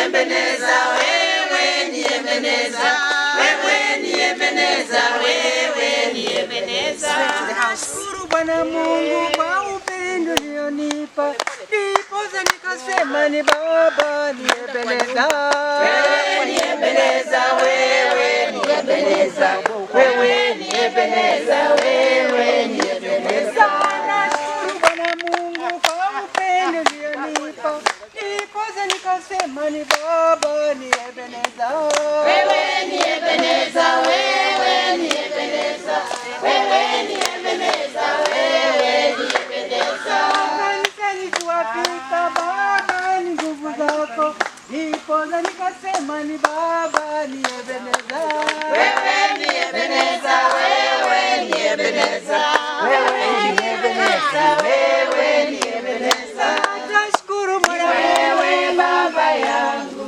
Ebeneza, wewe ni Ebeneza, wewe ni Ebeneza, wewe ni Ebeneza. Nashukuru Bwana Mungu kwa upendo ulionipa, ndiposa nikasema ni Baba ni Ebeneza. Wewe ni Ebeneza, wewe ni Ebeneza, wewe ni Ebeneza, wewe ni Ebeneza. Nashukuru Bwana Mungu kwa upendo ulionipa, ndiposa nikasema ni Baba ni Ebeneza. Wewe ni Ebeneza, wewe ni Ebeneza, wewe ni Ebeneza, wewe ni Ebeneza. Kanisani kuwapika Baba ni nguvu zako, ndiposa nikasema ni Baba ni Ebeneza. Wewe ni Ebeneza, wewe ni Ebeneza, wewe ni Ebeneza, wewe ni Ebeneza. Nashukuru Bwana wewe Baba yangu,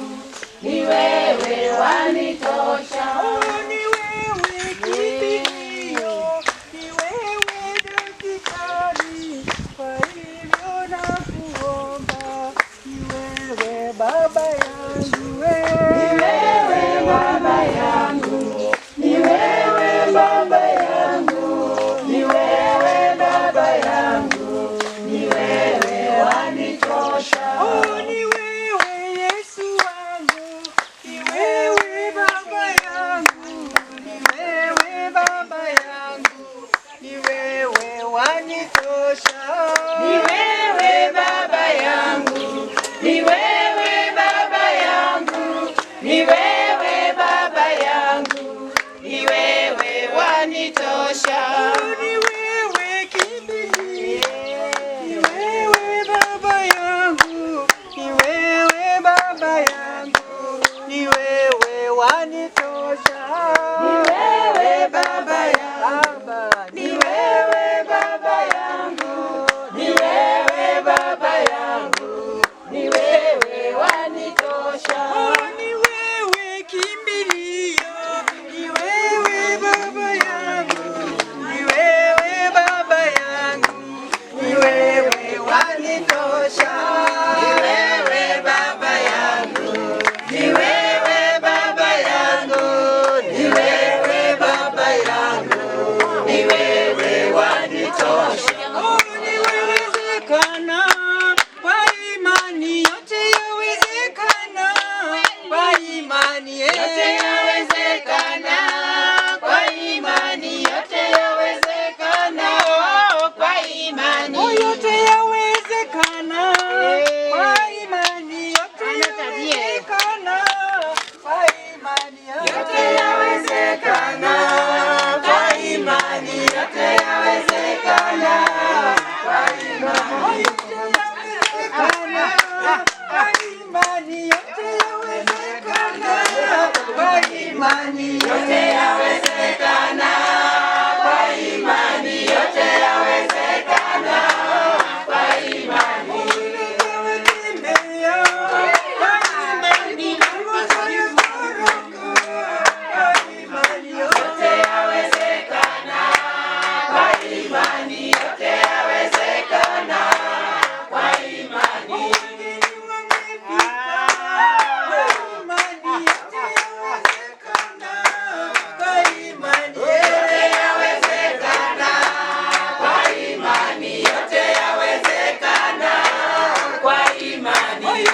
ni wewe wanitosha. ni wewe kimbilio, ni wewe daktari, kwa hivyo nakuomba, ni wewe Baba yangu, Ni wewe Baba yangu, ni wewe Baba yangu, ni wewe Baba yangu, ni wewe wanitosha. ni wewe Yesu wangu, ni wewe Baba yangu, ni wewe Baba yangu, ni wewe wanitosha. Ni wewe Baba yangu, ni wewe Baba yangu, ni wewe Baba yangu, ni wewe wanitosha. Ni wewe kimbilio, ni wewe Baba yangu, ni wewe Baba yangu, ni wewe wanitosha. Ni wewe Baba yangu, Baba, ni wewe Baba yangu, ni wewe Baba yangu, ni wewe wanitosha. ni wewe kimbilio, ni wewe Baba yangu, ni wewe Baba yangu, ni wewe wanitosha. Ni wewe Baba yangu, ni wewe Baba yangu, ni wewe Baba yangu, ni wewe wanitosha. Niwezekana kwa imani, yote yawezekana kwa imani, Yote yawezekana kwa imani, yote yawezekana kwa imani. yote yawezekana kwa imani, yote yawezekana kwa imani, Yote yawezekana kwa imani, yote yawezekana kwa imani. Yote yawezekana kwa imani, yote yawezekana kwa imani. Yote yawezekana kwa imani, yote yawezekana kwa imani. Yote yawezekana kwa imani, yote yawezekana kwa imani.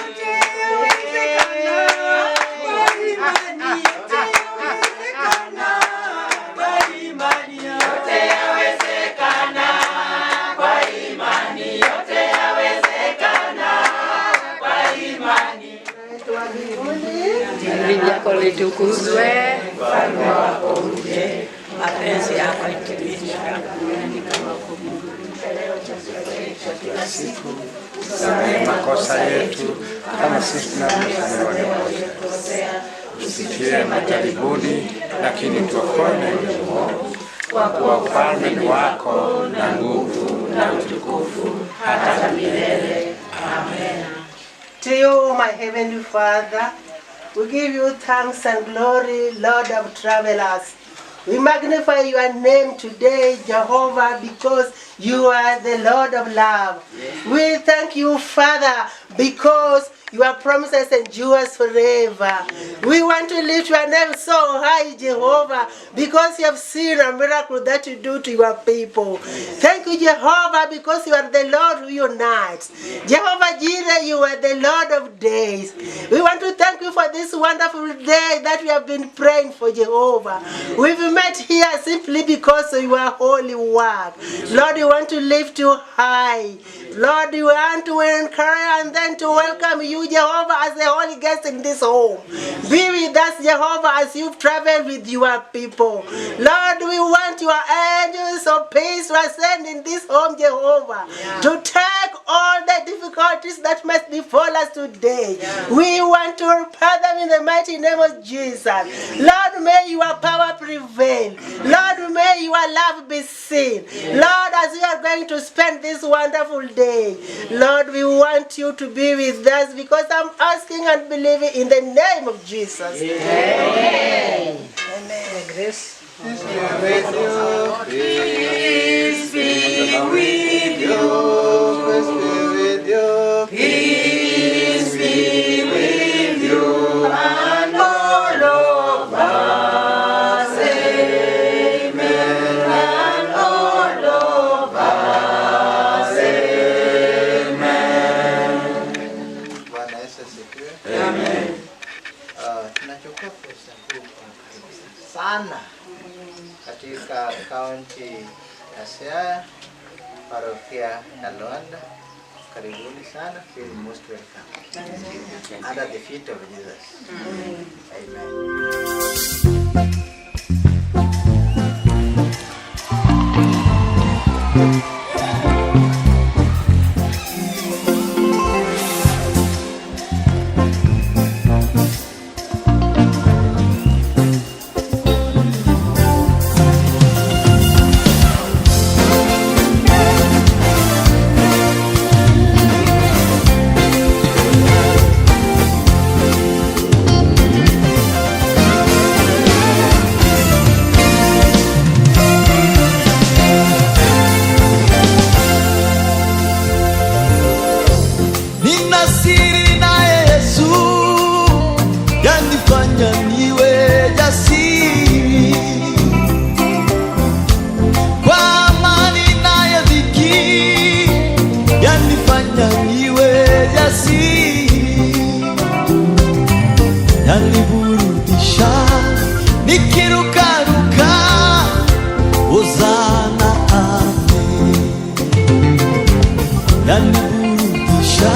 Yote yawezekana kwa imani, yote yawezekana kwa imani. Jina lako litukuzwe, ufalme wako uje, mapenzi yako yatimizwe duniani kama huko mbinguni. Kila siku tusamehe makosa yetu kama sisi tunavyosamehe waliokosea, usitie majaribuni, lakini tuokoe na yule mwovu. Kwa kuwa ufalme ni wako na nguvu na utukufu hata milele. Amen. To you, my heavenly Father, we give you thanks and glory, Lord of travelers. We magnify your name today, Jehovah, because you are the Lord of love. Yes. We thank you, Father, because Your promises endure forever. We want to lift your name so high, Jehovah, because you have seen a miracle that you do to your people. Thank you, Jehovah, because you are the Lord who unites. Jehovah Jireh, you are the Lord of days. We want to thank you for this wonderful day that we have been praying for, Jehovah. We've met here simply because of your holy work. Lord, we want to lift you high. Lord, we want to encourage and then to welcome you, Jehovah, as the holy guest in this home. Be with us, Jehovah, as you've traveled with your people. Lord, we want your angels of peace to ascend in this home, Jehovah, to take all the difficulties that must befall us today. We want to repel them in the mighty name of Jesus. Lord, may your power prevail. Lord, may your love be seen. Lord, as we are going to spend this wonderful day, Lord, we want you to be with us, because I'm asking and believing in the name of Jesus. Amen. Amen. Grace. Peace be with you. Peace be with you. Peace be with you. And all of us. Amen. And all of us. Amen. Bwana Yesu asifiwe. Amen. Tunachukua fursa hii sana katika kaunti ya Siaya, parokia ya Luanda. Karibuni sana, feel most welcome. Under the feet of Jesus. Amen. Yaniburudisha nikirukaruka, Hosana amen. Yaniburudisha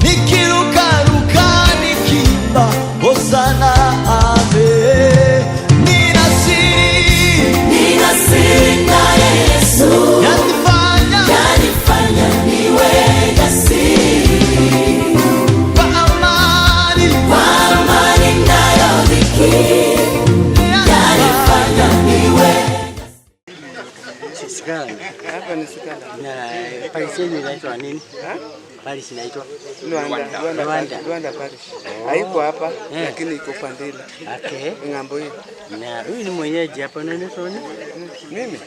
nikirukaruka, nikimba Hosana amen. Nina siri na Yesu, yanifanya niwe jasiri. Hapa ni Sikala. Na Paris inaitwa nini? Paris inaitwa Luanda Parish. Haiko hapa lakini iko Pandila. Okay. Ngambo hii. Na huyu ni mwenyeji hapa nani soni? Mimi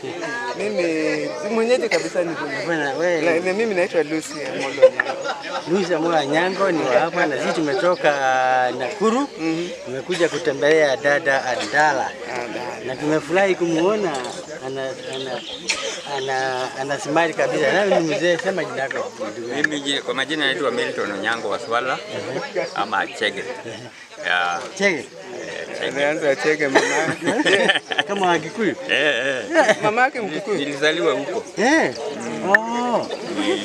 si mwenyeji kabisa ni huyu. Bwana wewe. Na mimi naitwa Lucy Amolo. Lucy Amolo Nyango ni wa hapa, na sisi tumetoka Nakuru. Tumekuja kutembelea dada Andala. Na tumefurahi kumuona ana smile kabisa. Na ni mzee, sema jina lako. Mimi kwa majina naitwa Milton Onyango wa Swala ama Chege. Chege. Anaanza Chege mama. Kama wa Kikuyu. Mama yake Mkikuyu. Nilizaliwa huko. Oh.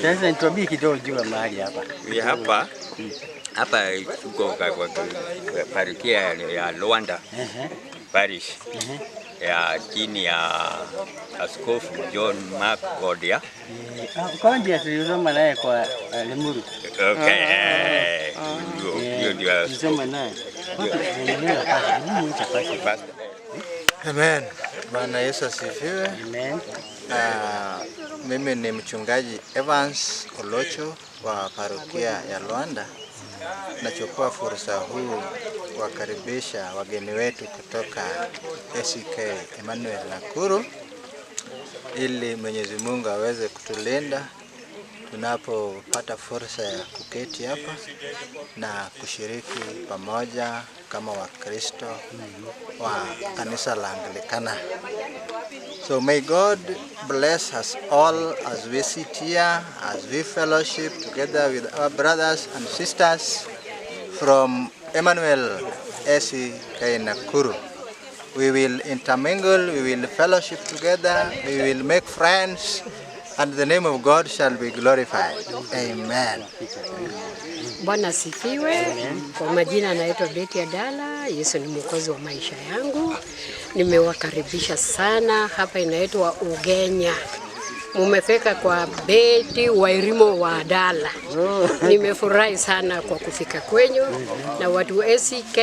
Sasa nitwambie kidogo juu ya mahali hapa. Ni hapa tuko kwa parokia ya Luanda Parish. Ya chini ya Askofu John Mark Godia. Kwa ndio tulisoma naye kwa Limuru. Okay. Hiyo ndio tulisoma naye. Amen. Bwana Yesu asifiwe. Amen. Mimi ni mchungaji Evans Olocho wa parokia ya Luanda. Nachukua fursa huu kuwakaribisha wageni wetu kutoka ACK Emmanuel Nakuru, ili Mwenyezi Mungu aweze kutulinda tunapopata fursa ya kuketi hapa na kushiriki pamoja kama Wakristo wa kanisa la Anglikana. So may God bless us all as we sit here, as we fellowship together with our brothers and sisters from Emmanuel SEK Nakuru. We will intermingle, we will fellowship together, we will make friends, and the name of God shall be glorified. Amen. Bwana sifiwe. Kwa majina naitwa Betty Adala. Yesu ni mwokozi wa maisha yangu. Nimewakaribisha sana. Hapa inaitwa Ugenya. Mumefika kwa Betty Wairimo wa Adala. Nimefurahi sana kwa kufika kwenyu na watu SEK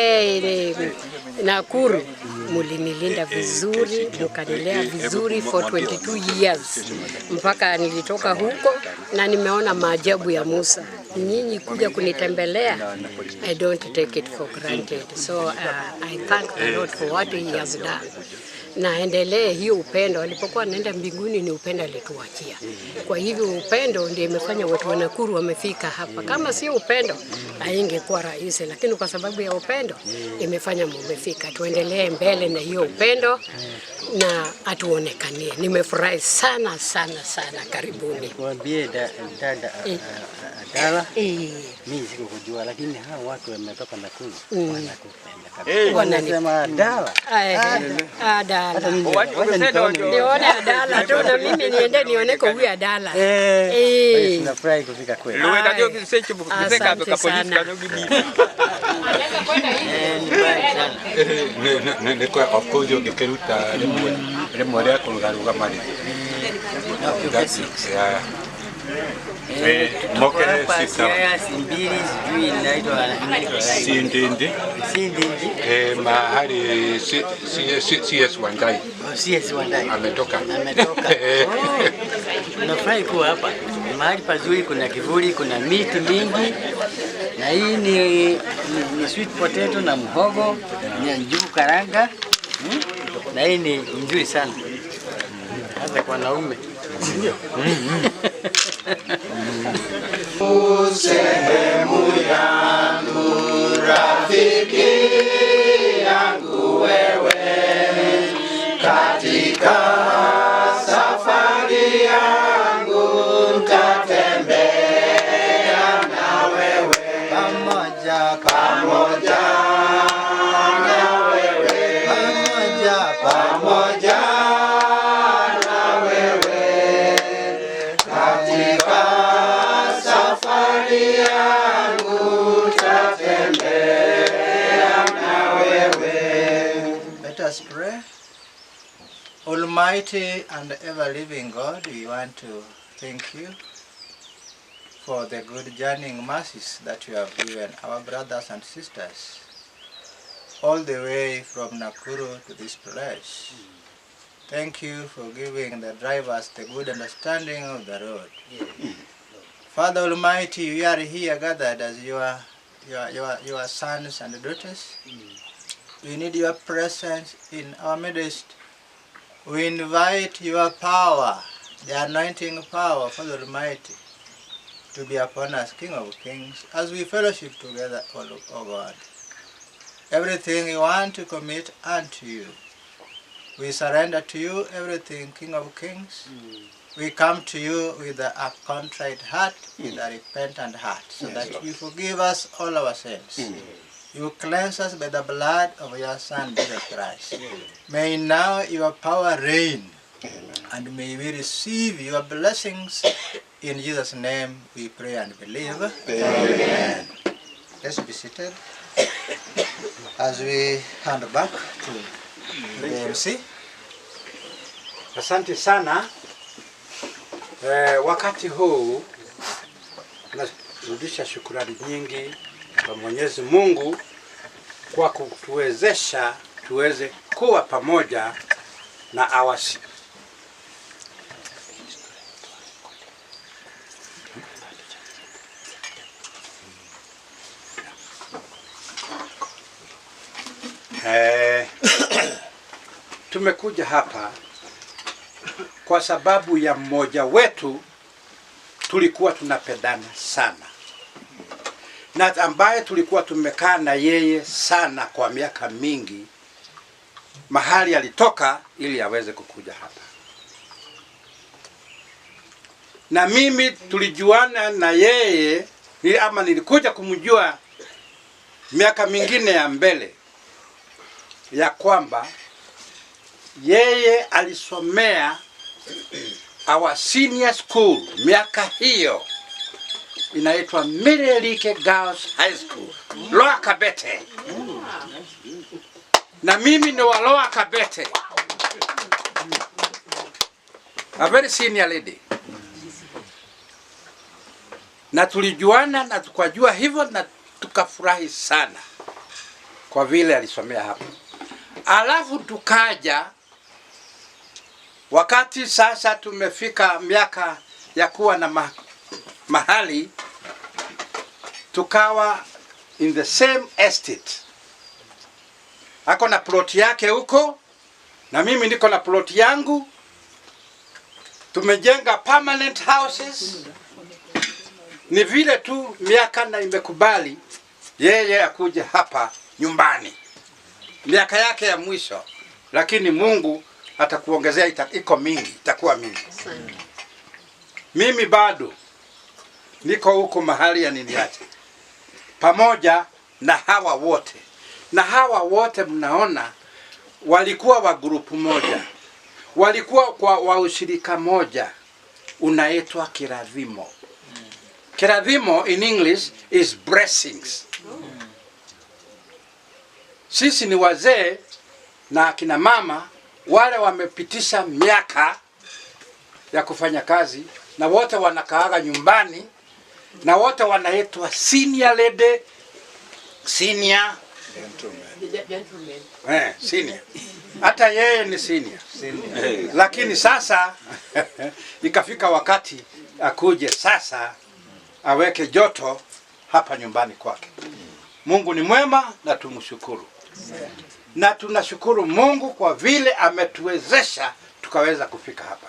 Nakuru. Mulinilinda vizuri, mukanilea vizuri for 22 years. Mpaka nilitoka huko na nimeona maajabu ya Musa. Nyinyi kuja kunitembelea, I don't take it for granted. So I thank the Lord for what he has done. Naendelee hiyo upendo, alipokuwa anaenda mbinguni ni upendo alituachia. Kwa hivyo upendo ndiye imefanya watu wa Nakuru wamefika hapa. Kama sio upendo, haingekuwa rahisi, lakini kwa sababu ya upendo imefanya mmefika. Tuendelee mbele na hiyo upendo na atuonekanie. Nimefurahi sana sana sana, karibuni. Mwambie dada Adala, mimi sikukujua lakini hao watu wametoka Nakuru wanakupenda kabisa. Wanasema Adala. Adala. Nione Adala tu na mimi niende nione kwa huyu Adala. Tunafurahi kufika kwenu. Niko apoyo ngekeruta rimwe rya kurugaruga mari. Mahali CS Wandai. CS Wandai. Ametoka. Tunafurahi kuwa hapa. Mahali pazuri, kuna kivuli, kuna miti mingi. Na hii ni sweet potato na mhogo, ni njugu karanga. Na hii ni nzuri sana. Hata kwa wanaume. Ndio. Sehemu yangu, rafiki yangu wewe, katika safari yangu tatembea na wewe, pamoja na wewe, pamoja na wewe, katika safari yangu tatembea na wewe. Let us pray. Almighty and ever-living God, we want to thank you for the good journeying mercies that you have given our brothers and sisters all the way from Nakuru to this place. Thank you for giving the drivers the good understanding of the road. Father Almighty, we are here gathered as your sons and daughters. We need your presence in our midst. We invite your power, the anointing power, Father Almighty, to be upon us, King of Kings, as we fellowship together, O God. Everything we want to commit unto you. We surrender to you everything, King of Kings. We come to you with a contrite heart, with a repentant heart, so that you forgive us all our sins. You cleanse us by the blood of your Son, Jesus Christ. May now your power reign, and may we receive your blessings. In Jesus' name we pray and believe. Amen. Let's be seated as we hand back to the MC. Asante sana. Wakati huu narudisha shukrani nyingi kwa Mwenyezi Mungu kwa kutuwezesha tuweze kuwa pamoja na awasi. Tumekuja hapa kwa sababu ya mmoja wetu tulikuwa tunapendana sana, na ambaye tulikuwa tumekaa na yeye sana kwa miaka mingi, mahali alitoka ili aweze kukuja hapa. Na mimi tulijuana na yeye ama nilikuja kumjua miaka mingine ya mbele, ya kwamba yeye alisomea our senior school miaka hiyo inaitwa Mirelike Girls High School, Lower Kabete. Na mimi ni wa Lower Kabete. A very senior lady. Na tulijuana na tukajua hivyo na tukafurahi sana kwa vile alisomea hapo. Alafu tukaja wakati sasa tumefika miaka ya kuwa na mahali, tukawa in the same estate. Ako na plot yake huko na mimi niko na plot yangu. Tumejenga permanent houses. Ni vile tu miaka na imekubali yeye akuja hapa nyumbani miaka yake ya mwisho, lakini Mungu atakuongezea, iko mingi, itakuwa mingi. Mimi bado niko huko mahali ya niniache pamoja na hawa wote, na hawa wote mnaona walikuwa wa grupu moja, walikuwa kwa wa ushirika moja unaitwa Kiradhimo. Kiradhimo in English is blessings. Sisi ni wazee na akina mama wale wamepitisha miaka ya kufanya kazi, na wote wanakaaga nyumbani, na wote wanaitwa senior lady, senior gentleman. Senior. Hata yeye ni senior. Lakini sasa ikafika wakati akuje sasa aweke joto hapa nyumbani kwake. Mungu ni mwema na tumshukuru. Na tunashukuru Mungu kwa vile ametuwezesha tukaweza kufika hapa.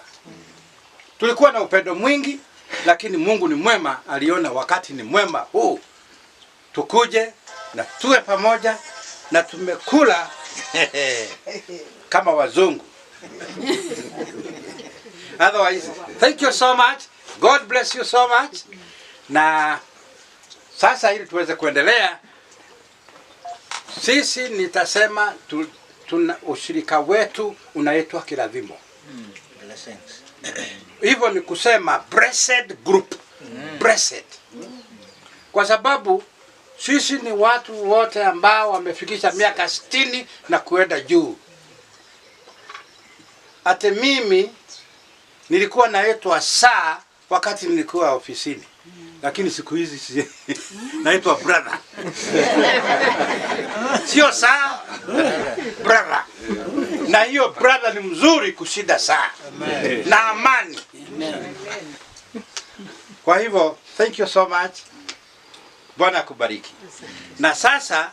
Tulikuwa na upendo mwingi, lakini Mungu ni mwema, aliona wakati ni mwema huu tukuje na tuwe pamoja, na tumekula kama wazungu. Otherwise, thank you so much. God bless you so much. Na sasa ili tuweze kuendelea, sisi nitasema tuna ushirika wetu unaitwa Kiradhimo. Hivyo ni kusema blessed group. Blessed. Kwa sababu sisi ni watu wote ambao wamefikisha miaka 60 na kuenda juu. Ate mimi nilikuwa naitwa saa wakati nilikuwa ofisini. Lakini siku hizi naitwa brother. Sio saa, brother. Na hiyo brother ni mzuri kushida saa. Na amani. Kwa hivyo, thank you so much. Bwana akubariki. Na sasa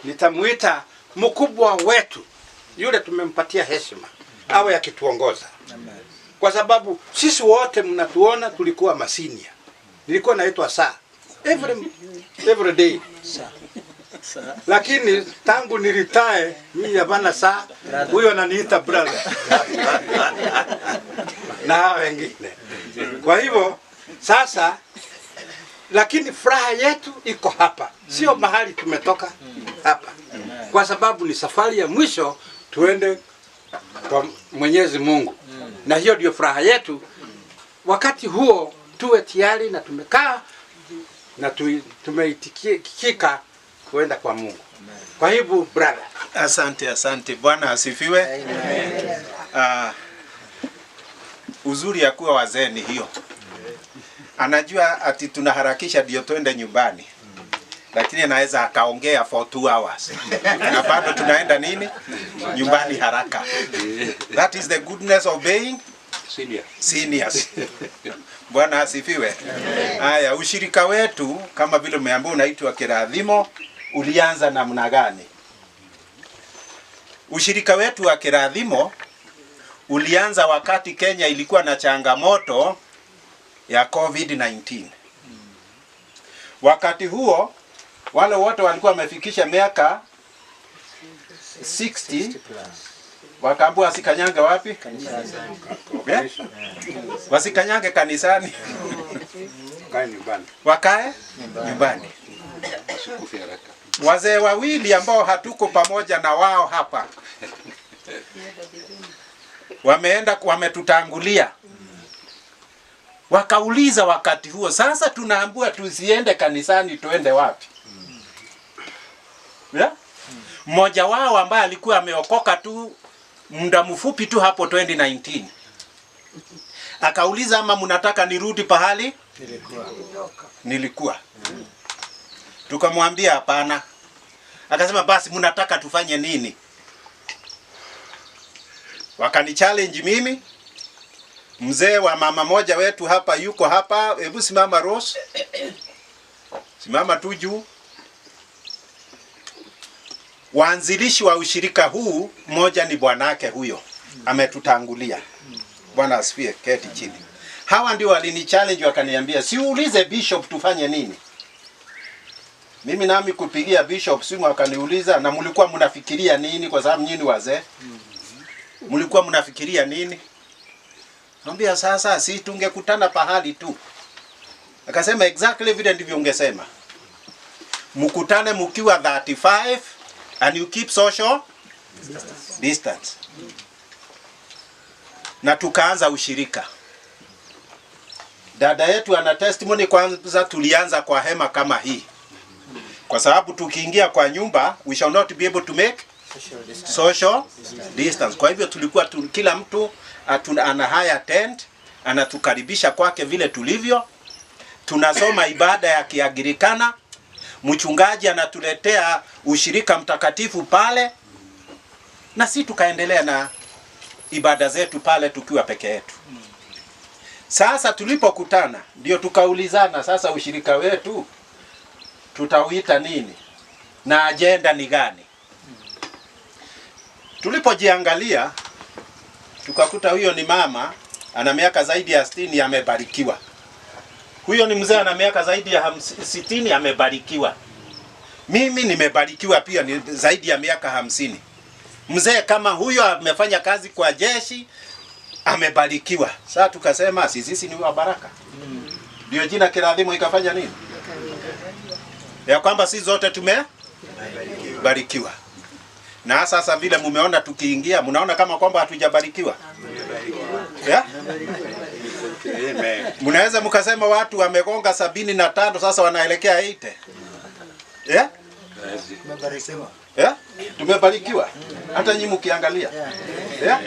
nitamuita mkubwa wetu, yule tumempatia heshima, awe akituongoza. Kwa sababu sisi wote mnatuona tulikuwa masinia. Nilikuwa naitwa saa every day. Lakini tangu nilitae mimi hapana saa, huyo ananiita brother. Na wengine. Kwa hivyo sasa, lakini furaha yetu iko hapa, sio mahali tumetoka hapa. Kwa sababu ni safari ya mwisho tuende kwa Mwenyezi Mungu. Na hiyo ndio furaha yetu. Wakati huo tuwe tayari na tumekaa na tumeitikika kuenda kwa Mungu. Kwa hivyo brother, asante. Bwana asifiwe. Uzuri ya kuwa wazee ni hiyo. Anajua ati tunaharakisha ndio twende nyumbani. Lakini anaweza akaongea for 2 hours. Na bado tunaenda nini? Nyumbani haraka. That is the goodness of being seniors. Bwana asifiwe. Haya, ushirika wetu kama vile umeambiwa unaitwa Kiradhimo, ulianza namna gani? Ushirika wetu wa Kiradhimo ulianza wakati Kenya ilikuwa na changamoto ya COVID-19. Wakati huo wale wote walikuwa wamefikisha miaka 60 wakaambiwa wasikanyange wapi? Kanisani. Wasikanyange kanisani. Wakae nyumbani. Wazee wawili ambao hatuko pamoja na wao hapa wametutangulia. Wakauliza wakati huo, sasa tunaambiwa tusiende kanisani, tuende wapi? Yeah? Mmoja wao ambaye alikuwa ameokoka tu muda mfupi tu hapo 2019 akauliza, ama mnataka nirudi pahali nilikuwa? Tukamwambia hapana. Akasema basi mnataka tufanye nini? Wakani challenge mimi. Mzee wa mama moja wetu hapa yuko hapa, hebu simama Rose. Simama tu juu. Waanzilishi wa ushirika huu, mmoja ni bwanake huyo. Ametutangulia. Bwana asifiwe, keti chini. Hawa ndio walini challenge wakaniambia, si uulize bishop tufanye nini? Mimi nami kupigia bishop simu akaniuliza, na mlikuwa mnafikiria nini kwa sababu nyinyi wazee? Mlikuwa mnafikiria nini? Naambia sasa si tungekutana pahali tu. Akasema exactly vile ndivyo ungesema. Mkutane mkiwa 35 and you keep social distance. Na tukaanza ushirika. Dada yetu ana testimony, kwanza tulianza kwa hema kama hii. Kwa sababu tukiingia kwa nyumba we shall not be able to make social distance. Kwa hivyo tulikuwa kila mtu ana haya tent, anatukaribisha kwake vile tulivyo. Tunasoma ibada ya Kiagirikana. Mchungaji anatuletea ushirika mtakatifu pale. Na si tukaendelea na ibada zetu pale tukiwa peke yetu. Sasa tulipokutana ndio tukaulizana, sasa ushirika wetu tutauita nini? Na agenda ni gani? Tulipojiangalia tukakuta huyo ni mama ana miaka zaidi ya 60 amebarikiwa. Huyo ni mzee ana miaka zaidi ya 60 amebarikiwa. Mimi nimebarikiwa pia, ni zaidi ya miaka 50. Mzee kama huyo amefanya kazi kwa jeshi amebarikiwa. Sasa tukasema sisi ni wa baraka. Ndio jina Kiradhimo ikafanya nini? Ya kwamba sisi zote tumebarikiwa. Na sasa vile mumeona tukiingia, mnaona kama kwamba hatujabarikiwa. Yeah? Amen. Mnaweza mkasema watu wamegonga 75 sasa wanaelekea 80. Yeah? Tumebarikiwa. Yeah? Tumebarikiwa. Hata nyinyi mkiangalia. Yeah?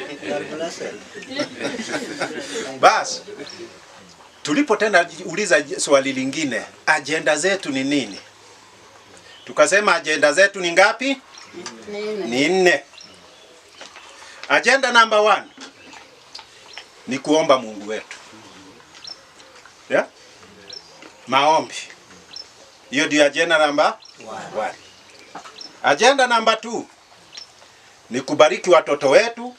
Bas. Tulipo tena uliza swali lingine, agenda zetu ni nini? Tukasema agenda zetu ni ngapi? Ni 4. Agenda number 1 ni kuomba Mungu wetu. Yeah? Maombi. Hiyo ndio agenda number 1. Agenda number 2 ni kubariki watoto wetu,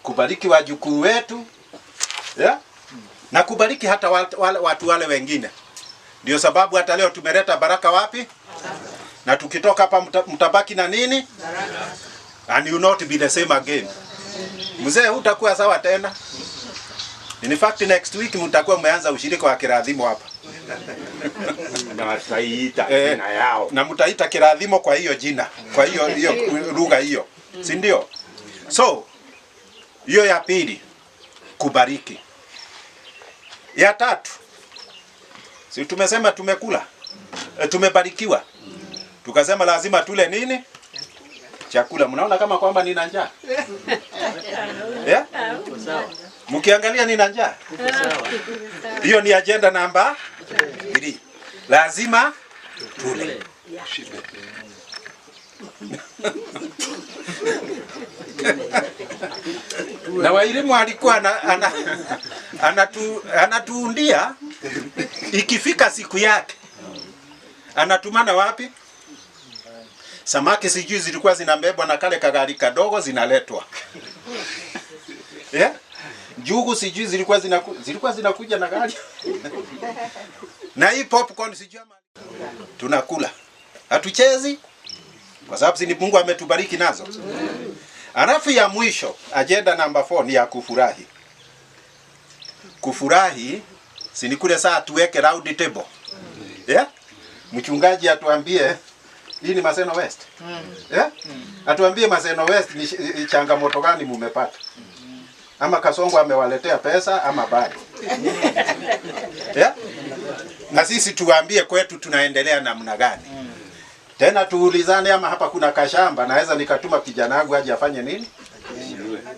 kubariki wajukuu wetu. Yeah? Na kubariki hata watu wale wengine. Ndio sababu hata leo tumeleta baraka wapi? Na tukitoka hapa mtabaki na nini? And you not be the same again. Mzee utakuwa sawa tena. In fact next week mtakuwa mmeanza ushirika wa Kiradhimo hapa. Na tutaita jina yao. Na mtaita Kiradhimo kwa hiyo jina. Kwa hiyo lugha hiyo. Si ndio? So hiyo ya pili kubariki. Ya 3 si tumesema tumekula. Tumebarikiwa. Tukasema lazima tule nini? Chakula. Mnaona kama kwamba nina njaa? Yeah? Mkiangalia nina njaa? Hiyo ni agenda namba 3. Lazima tule. Na Wairimu alikuwa anatuundia ikifika siku yake. Anatumana wapi? Samaki sijui zilikuwa zinabebwa na kale kagari kadogo zinaletwa. Yeah? Njugu sijui zilikuwa zinakuja na gari. Na hii popcorn sijui tunakula. Hatuchezi kwa sababu si Mungu ametubariki nazo. Alafu ya mwisho, agenda number 4 ni ya kufurahi. Kufurahi si ni kule saa tuweke round table. Yeah? Mchungaji atuambie hii ni Maseno West. Yeah? Atuambie Maseno West ni changamoto gani mumepata? Ama Kasongo amewaletea pesa ama bado? Yeah? Na sisi tuambie kwetu tunaendelea namna gani? Tena tuulizane ama hapa kuna kashamba naweza nikatuma kijana wangu aje afanye nini?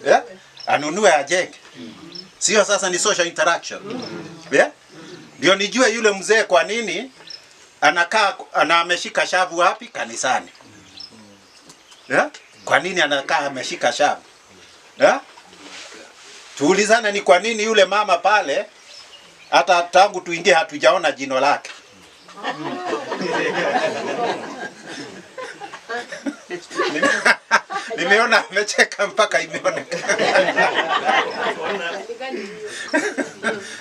Yeah? Anunue ajenge. Sio sasa ni social interaction. Yeah? Ndio nijue yule mzee kwa nini anakaa ameshika shavu wapi? Kanisani. Yeah? Kwa nini anakaa ameshika shavu? Yeah? Tuulizane ni kwa nini yule mama pale hata tangu tuingie hatujaona jino lake. Nimeona amecheka mpaka imeonekana.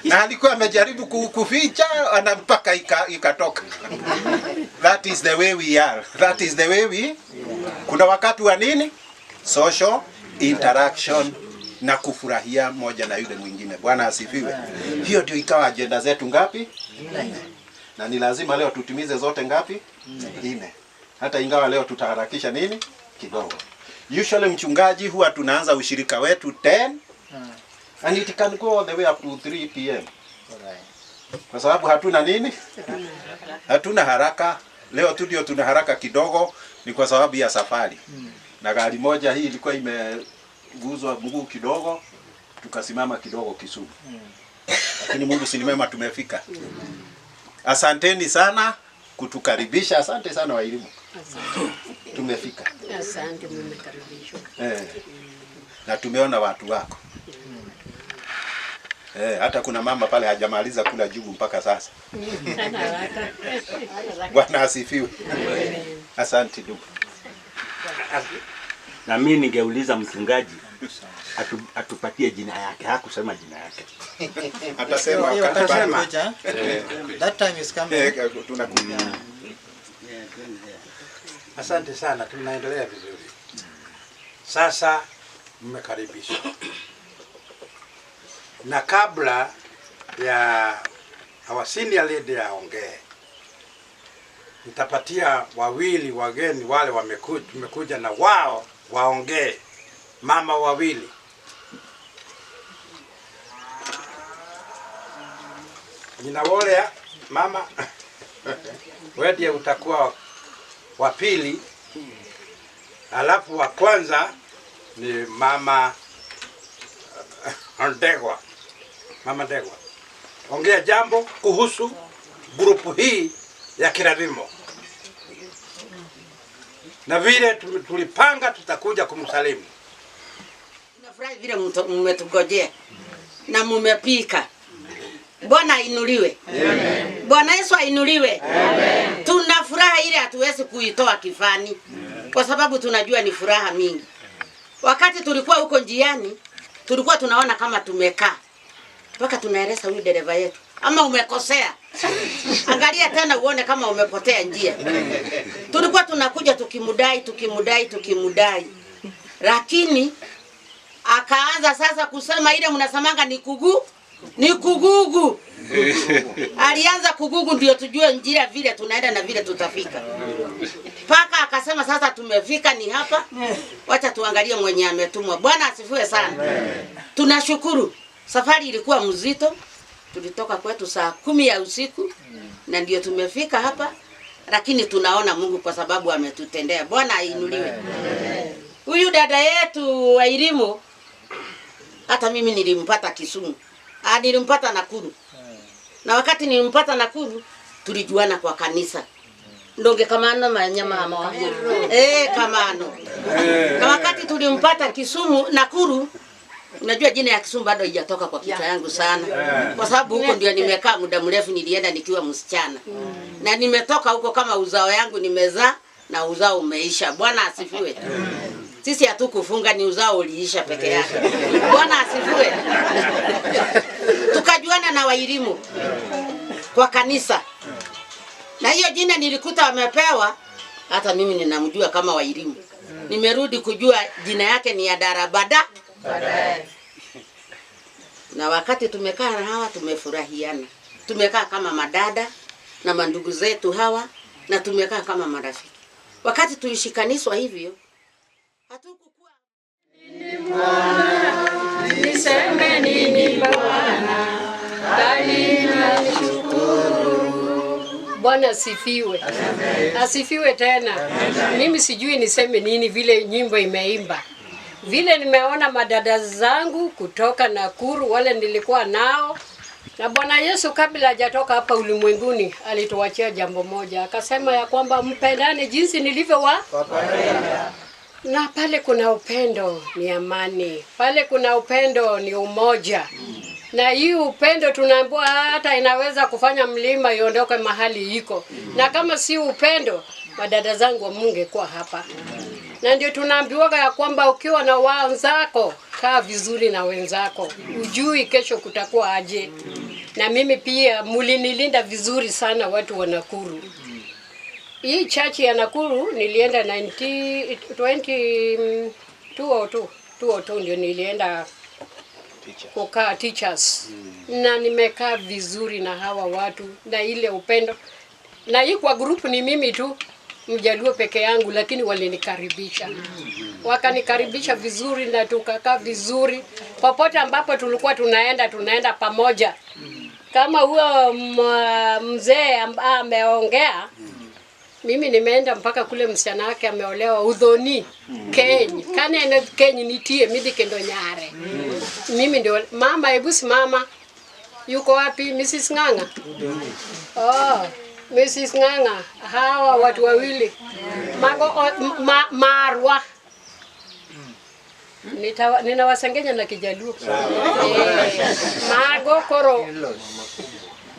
Na alikuwa amejaribu kuficha ana mpaka ikatoka. That is the way we are. That is the way we. Kuna wakati wa nini? Social interaction na kufurahia moja na yule mwingine. Bwana asifiwe. Hiyo ndio ikawa agenda zetu ngapi? 4. Na ni lazima leo tutimize zote ngapi? 4. Hata ingawa leo tutaharakisha nini? Kidogo. Usually mchungaji huwa tunaanza ushirika wetu 10 and it can go all the way up to 3 p.m. Kwa sababu hatuna nini? Hatuna haraka. Leo tu ndio tuna haraka kidogo ni kwa sababu ya safari. Na gari moja hii ilikuwa imeguzwa mguu kidogo tukasimama kidogo Kisumu. Lakini Mungu si mwema tumefika. Asanteni sana kutukaribisha. Asante sana waelimu. Tumefika. Asante mmekaribishwa. Na tumeona watu wako. Hata kuna mama pale hajamaliza kula jugu mpaka sasa. Bwana asifiwe. Asante ndugu. Na mimi ningeuliza mchungaji atupatie jina yake. Hakusema jina yake. Atasema that time is coming. Tunakuja. Asante sana, tunaendelea vizuri. Sasa mmekaribishwa. Na kabla ya our senior leader aongee, nitapatia wawili wageni wale wamekuja na wao waongee. Mama wawili. Jina wole mama wewe ndiye utakuwa wa pili, alafu wa kwanza ni mama Ndegwa. Mama Ndegwa, ongea jambo kuhusu grupu hii ya Kiradimo na vile tulipanga tutakuja kumsalimu. Nafurahi vile mmetugojea na mmepika. Bwana ainuliwe. Amen. Bwana Yesu ainuliwe. Amen. Tuna furaha ile hatuwezi kuitoa kifani. Kwa sababu tunajua ni furaha mingi. Wakati tulikuwa huko njiani, tulikuwa tunaona kama tumekaa. Mpaka tunaeleza huyu dereva yetu, ama umekosea. Angalia tena uone kama umepotea njia. Tulikuwa tunakuja tukimudai. Lakini akaanza sasa kusema ile mnasamanga ni kugugu. Alianza kugugu ndio tujue njia vile tunaenda na vile tutafika. Paka akasema sasa tumefika ni hapa. Wacha tuangalie mwenye ametumwa. Bwana asifiwe sana. Tunashukuru. Safari ilikuwa mzito. Tulitoka kwetu saa 10 ya usiku na ndio tumefika hapa, lakini tunaona Mungu kwa sababu ametutendea. Bwana ainuliwe. Huyu dada yetu wa elimu hata mimi nilimpata Kisumu. Nilimpata Nakuru. Na wakati nilimpata Nakuru tulijuana kwa kanisa. Ndonge kamano manyama ama. Kamano. Na wakati tulimpata Kisumu Nakuru, unajua jina ya Kisumu bado haijatoka kwa kichwa yangu sana. Kwa sababu huko ndio nimekaa muda mrefu, nilienda nikiwa msichana. Na nimetoka huko kama uzao yangu nimezaa na uzao umeisha. Bwana asifiwe. Sisi hatukufunga, ni uzao uliisha peke yake. Bwana asifiwe. Tukajuana na Wairimu kwa kanisa. Na hiyo jina nilikuta wamepewa, hata mimi ninamjua kama Wairimu. Nimerudi kujua jina yake ni ya Darabada. Na wakati tumekaa na hawa tumefurahiana. Tumekaa kama madada na mandugu zetu hawa, na tumekaa kama marafiki. Wakati tulishikaniswa hivyo, hatukukuwa niseme nini Bwana, bali nashukuru. Bwana asifiwe. Asifiwe tena. Mimi sijui niseme nini vile nyimbo imeimba. Vile nimeona madada zangu kutoka Nakuru wale nilikuwa nao, na Bwana Yesu kabla hajatoka hapa ulimwenguni alituachia jambo moja. Akasema ya kwamba mpendane jinsi nilivyowapenda. Na pale kuna upendo ni amani. Pale kuna upendo ni umoja. Na hii upendo tunaambiwa hata inaweza kufanya mlima iondoke mahali iko. Na kama si upendo, madada zangu wamungekuwa hapa. Na ndio tunaambiwa ya kwamba ukiwa na wenzako, kaa vizuri na wenzako. Ujui kesho kutakuwa aje. Na mimi pia mulinilinda vizuri sana watu wa Nakuru. Hii church ya Nakuru nilienda 202 ndio nilienda kukaa teachers. Na nimekaa vizuri na hawa watu na ile upendo. Na hii kwa grupu ni mimi tu Mjaluo peke yangu, lakini walinikaribisha. Wakanikaribisha vizuri na tukakaa vizuri. Popote ambapo tulikuwa tunaenda pamoja. Kama huyo mzee ameongea, mimi nimeenda mpaka kule msichana wake ameolewa Udhoni, Kenya. Kana Kenya nitie mimi kendo Nyare. Mimi ndio mama, hebu simama. Yuko wapi Mrs. Ng'ang'a? Oh, Mrs. Ng'ang'a, hawa watu wawili. Marwa. Ninawasengenya na Kijaluo. Mago koro.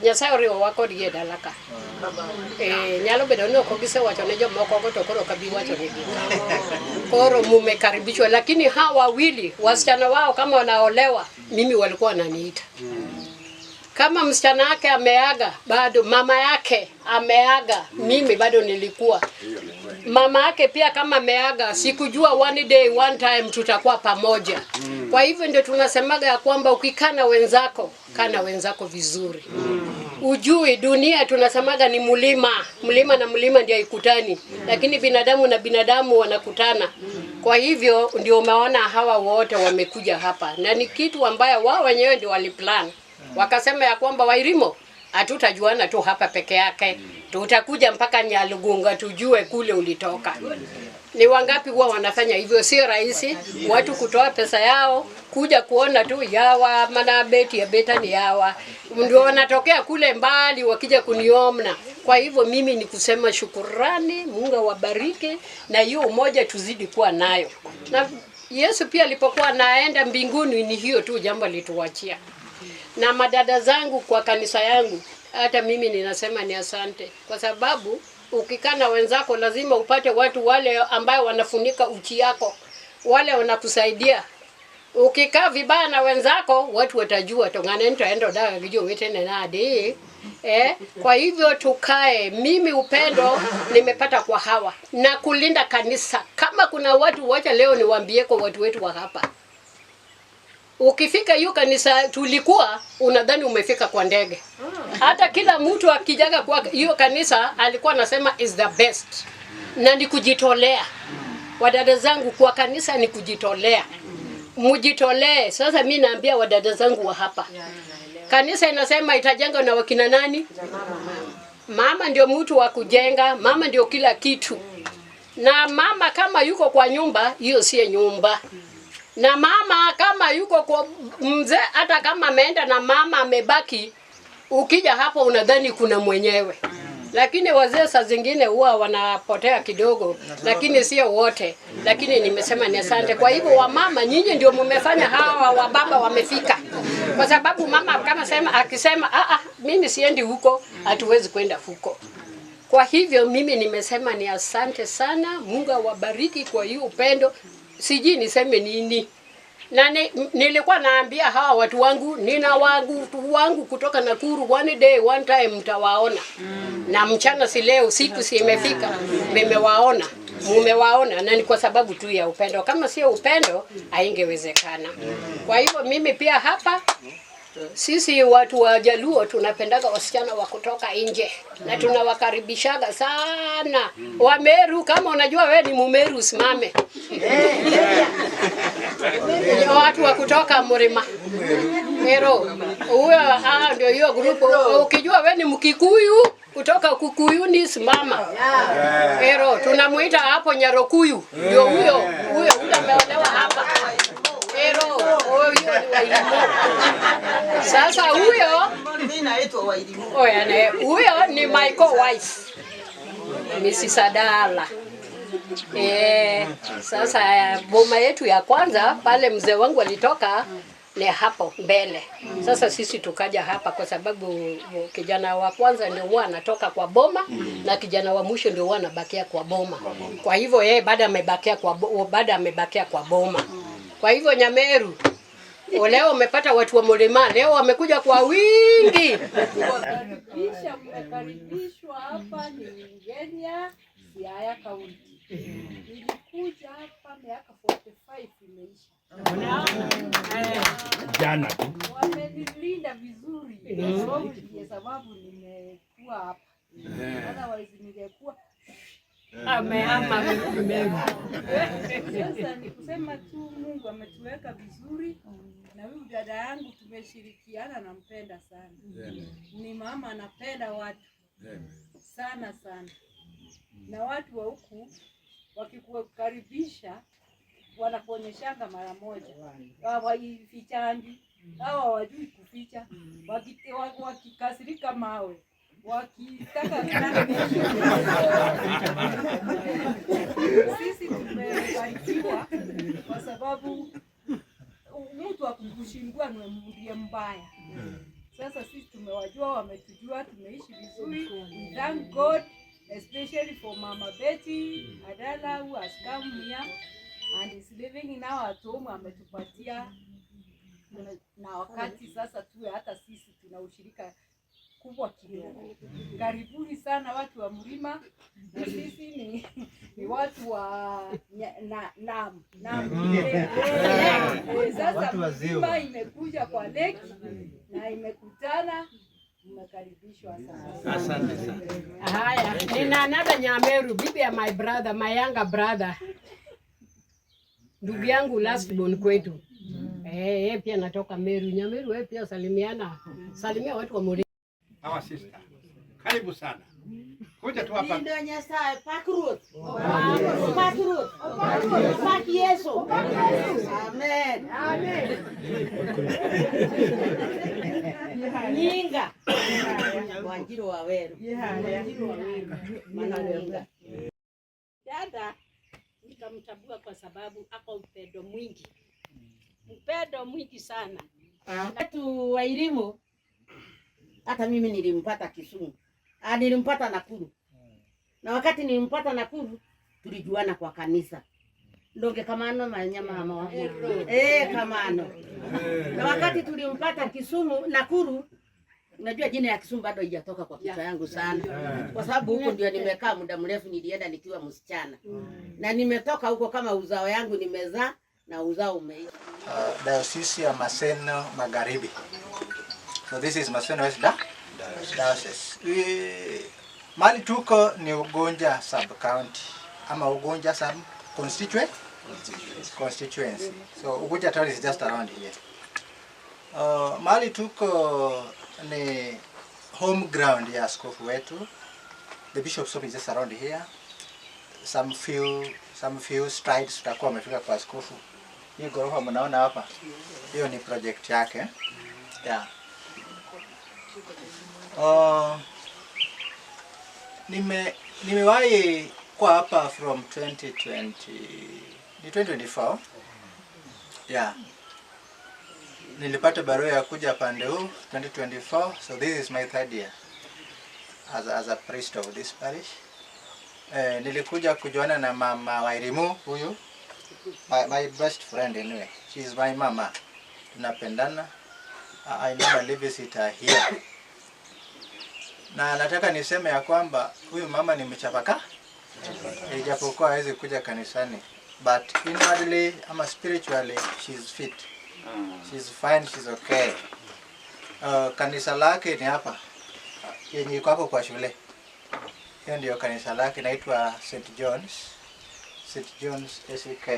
Nyasaye oriwo wako die dalaka. Nyalo bedo ni ok gisewacho ne jomoko to koro kabi wacho negi. Koro mumekaribishwa, lakini hawa wawili wasichana wao kama wanaolewa, mimi walikuwa wananiita. Kama msichana wake ameaga, bado mama yake ameaga, mimi bado nilikuwa. Mama yake pia kama ameaga, sikujua one day one time tutakuwa pamoja. Kwa hivyo ndio tunasemaga ya kwamba ukikana wenzako, kana wenzako vizuri. Ujui dunia tunasemaga ni mlima na mlima ndio ikutani, lakini binadamu na binadamu wanakutana. Kwa hivyo ndio umeona hawa wote wamekuja hapa, na ni kitu ambayo wao wenyewe ndio waliplan. Wakasema ya kwamba Wairimo hatutajuana tu hapa peke yake, tutakuja mpaka Nyalugunga tujue kule ulitoka. Ni wangapi huwa wanafanya hivyo? Sio rahisi watu kutoa pesa yao kuja kuona tu yawa maana beti ya beta ni yawa, ndio wanatokea kule mbali wakija kuniomna. Kwa hivyo mimi ni kusema shukurani, Mungu awabariki, na hiyo umoja tuzidi kuwa nayo. Na Yesu pia alipokuwa naenda mbinguni ni hiyo tu jambo alituachia. Na madada zangu kwa kanisa yangu, hata mimi ninasema ni asante, kwa sababu ukikana wenzako lazima upate watu wale ambao wanafunika uchi yako, wale wanakusaidia. Ukikaa vibaya na wenzako, watu watajua tongana nitaenda daga gijo wetene nade. Kwa hivyo tukae, mimi upendo nimepata kwa hawa na kulinda kanisa. Kama kuna watu wacha leo niwaambie kwa watu wetu wa hapa. Ukifika hiyo kanisa tulikuwa unadhani umefika kwa ndege. Hata kila mtu akijaga kwa hiyo kanisa alikuwa anasema is the best. Na ni kujitolea. Wadada zangu kwa kanisa ni kujitolea. Mujitolee. Sasa mimi naambia wadada zangu wa hapa. Kanisa inasema itajengwa na wakina nani? Mama ndio mtu wa kujenga, mama ndio kila kitu. Na mama kama yuko kwa nyumba, hiyo si nyumba. Na mama kama yuko kwa mzee, hata kama ameenda na mama amebaki, ukija hapo unadhani kuna mwenyewe. Lakini wazee saa zingine huwa wanapotea kidogo, lakini sio wote. Lakini nimesema ni asante. Kwa hivyo wamama nyinyi ndio mmefanya hawa wababa wamefika. Kwa sababu mama kama akisema mimi siendi huko, hatuwezi kwenda huko. Kwa hivyo mimi nimesema ni asante sana, Mungu awabariki kwa hiyo upendo. sijui niseme nini. Na nilikuwa naambia hawa watu wangu, nina wangu kutoka Nakuru, one day one time mtawaona. Na mchana si leo, siku si imefika, mmewaona. Mumewaona, na ni kwa sababu tu ya upendo. Kama sio upendo haingewezekana. Kwa hivyo mimi pia hapa, sisi watu wa Jaluo tunapendaga wasichana wa kutoka nje na tunawakaribishaga sana. Wameru, kama unajua wewe ni Mumeru usimame. Watu wa kutoka Murima. Pero huyo ndio hiyo grupu. Ukijua wewe ni Mkikuyu kutoka Kukuyuni simama. Pero tunamuita hapo Nyarokuyu. Ndio huyo ameolewa hapa. Pero huyo ni Wairimu. Sasa huyo ni Michael Weiss. Mrs. Adala. Sasa boma yetu ya kwanza pale mzee wangu alitoka ni hapo mbele. Sasa sisi tukaja hapa kwa sababu kijana wa kwanza ndio huwa anatoka kwa boma na kijana wa mwisho ndio huwa anabakia kwa boma. Kwa hivyo yeye baada amebakia kwa boma. Kwa hivyo Nyameru, leo umepata watu wa Mlima, leo wamekuja kwa wingi. Kisha mmekaribishwa hapa ni Ngenya, Siaya Kaunti. Nilikuja hapa miaka 45 imeisha. Jana. Wamenilinda vizuri. Kwa sababu nimekuwa hapa. Otherwise ningekuwa Sasa ni kusema tu Mungu ametuweka vizuri na huyu dada yangu tumeshirikiana, nampenda sana. Ni mama anapenda watu sana sana. Na watu wa huku wakikukaribisha wanakuonyeshanga mara moja. Hawafichani, hawajui kuficha. Wakikasirika mawe. Wakitaka sisi tumebarikiwa kwa sababu mtu akukushindua ndiye mbaya. Sasa sisi tumewajua, wametujua, tumeishi vizuri. We thank God especially for Mama Betty Adala who has come here and is living in our home. Ametupatia na wakati sasa tuwe hata sisi tuna ushirika kubwa kidogo. Karibuni sana watu wa Mlima, na sisi ni watu wa Nam. Sasa Mlima imekuja kwa lake na imekutana, mmekaribishwa sana. Asante sana. Haya, nina another Nyameru, bibi ya my brother, my younger brother. Ndugu yangu last born kwetu. Yeye pia natoka Meru. Nyameru wewe pia salimia watu wa Mlima. Hawa sister, karibu sana. Kuja tu hapa. Ndio Nyasaye pakrut. Pakrut. Pak Yesu. Amen. Amen. Nyinga. Wanjiro wa Weru. Mananga. Dada nikamchagua kwa sababu ako upendo mwingi. Upendo mwingi sana. Watu wa elimu hata mimi nilimpata Kisumu. Nilimpata Nakuru. Na wakati nilimpata Nakuru tulijuana kwa kanisa. Ndonge kamano manyama mama wangu. Kamano. Na wakati tulimpata Kisumu Nakuru, unajua jina ya Kisumu bado haijatoka kwa kichwa yangu sana. Kwa sababu huko ndio nimekaa muda mrefu, nilienda nikiwa msichana. Na nimetoka huko kama uzao yangu nimezaa na uzao umeisha. Diocese ya Maseno Magharibi. So this is Maseno West Diocese. Mali tuko ni Ugonja sub county ama Ugonja sub constituency. So Ugonja town is just around here. Mali tuko ni home ground ya askofu wetu. The bishop's office is just around here. Some few strides tutakuwa wamefika kwa askofu. Hii gorofa mnaona hapa, hiyo ni project yake. Yeah. Nimewahi kwa hapa from 2024. Yeah. Nilipata barua ya kuja pande huu 2024, so this is my third year as a priest of this parish. Nilikuja kujuana na mama Wairimu huyu my best friend anyway. She is my mama. Tunapendana. I normally visit her here. Na nataka niseme ya kwamba huyu mama ni mchapaka. Ijapokuwa hawezi kuja kanisani, but inwardly ama spiritually she's fit. She's fine, she's okay. Kanisa lake ni hapa. Yenye iko hapo kwa shule. Hiyo ndio kanisa lake, inaitwa St. John's SK.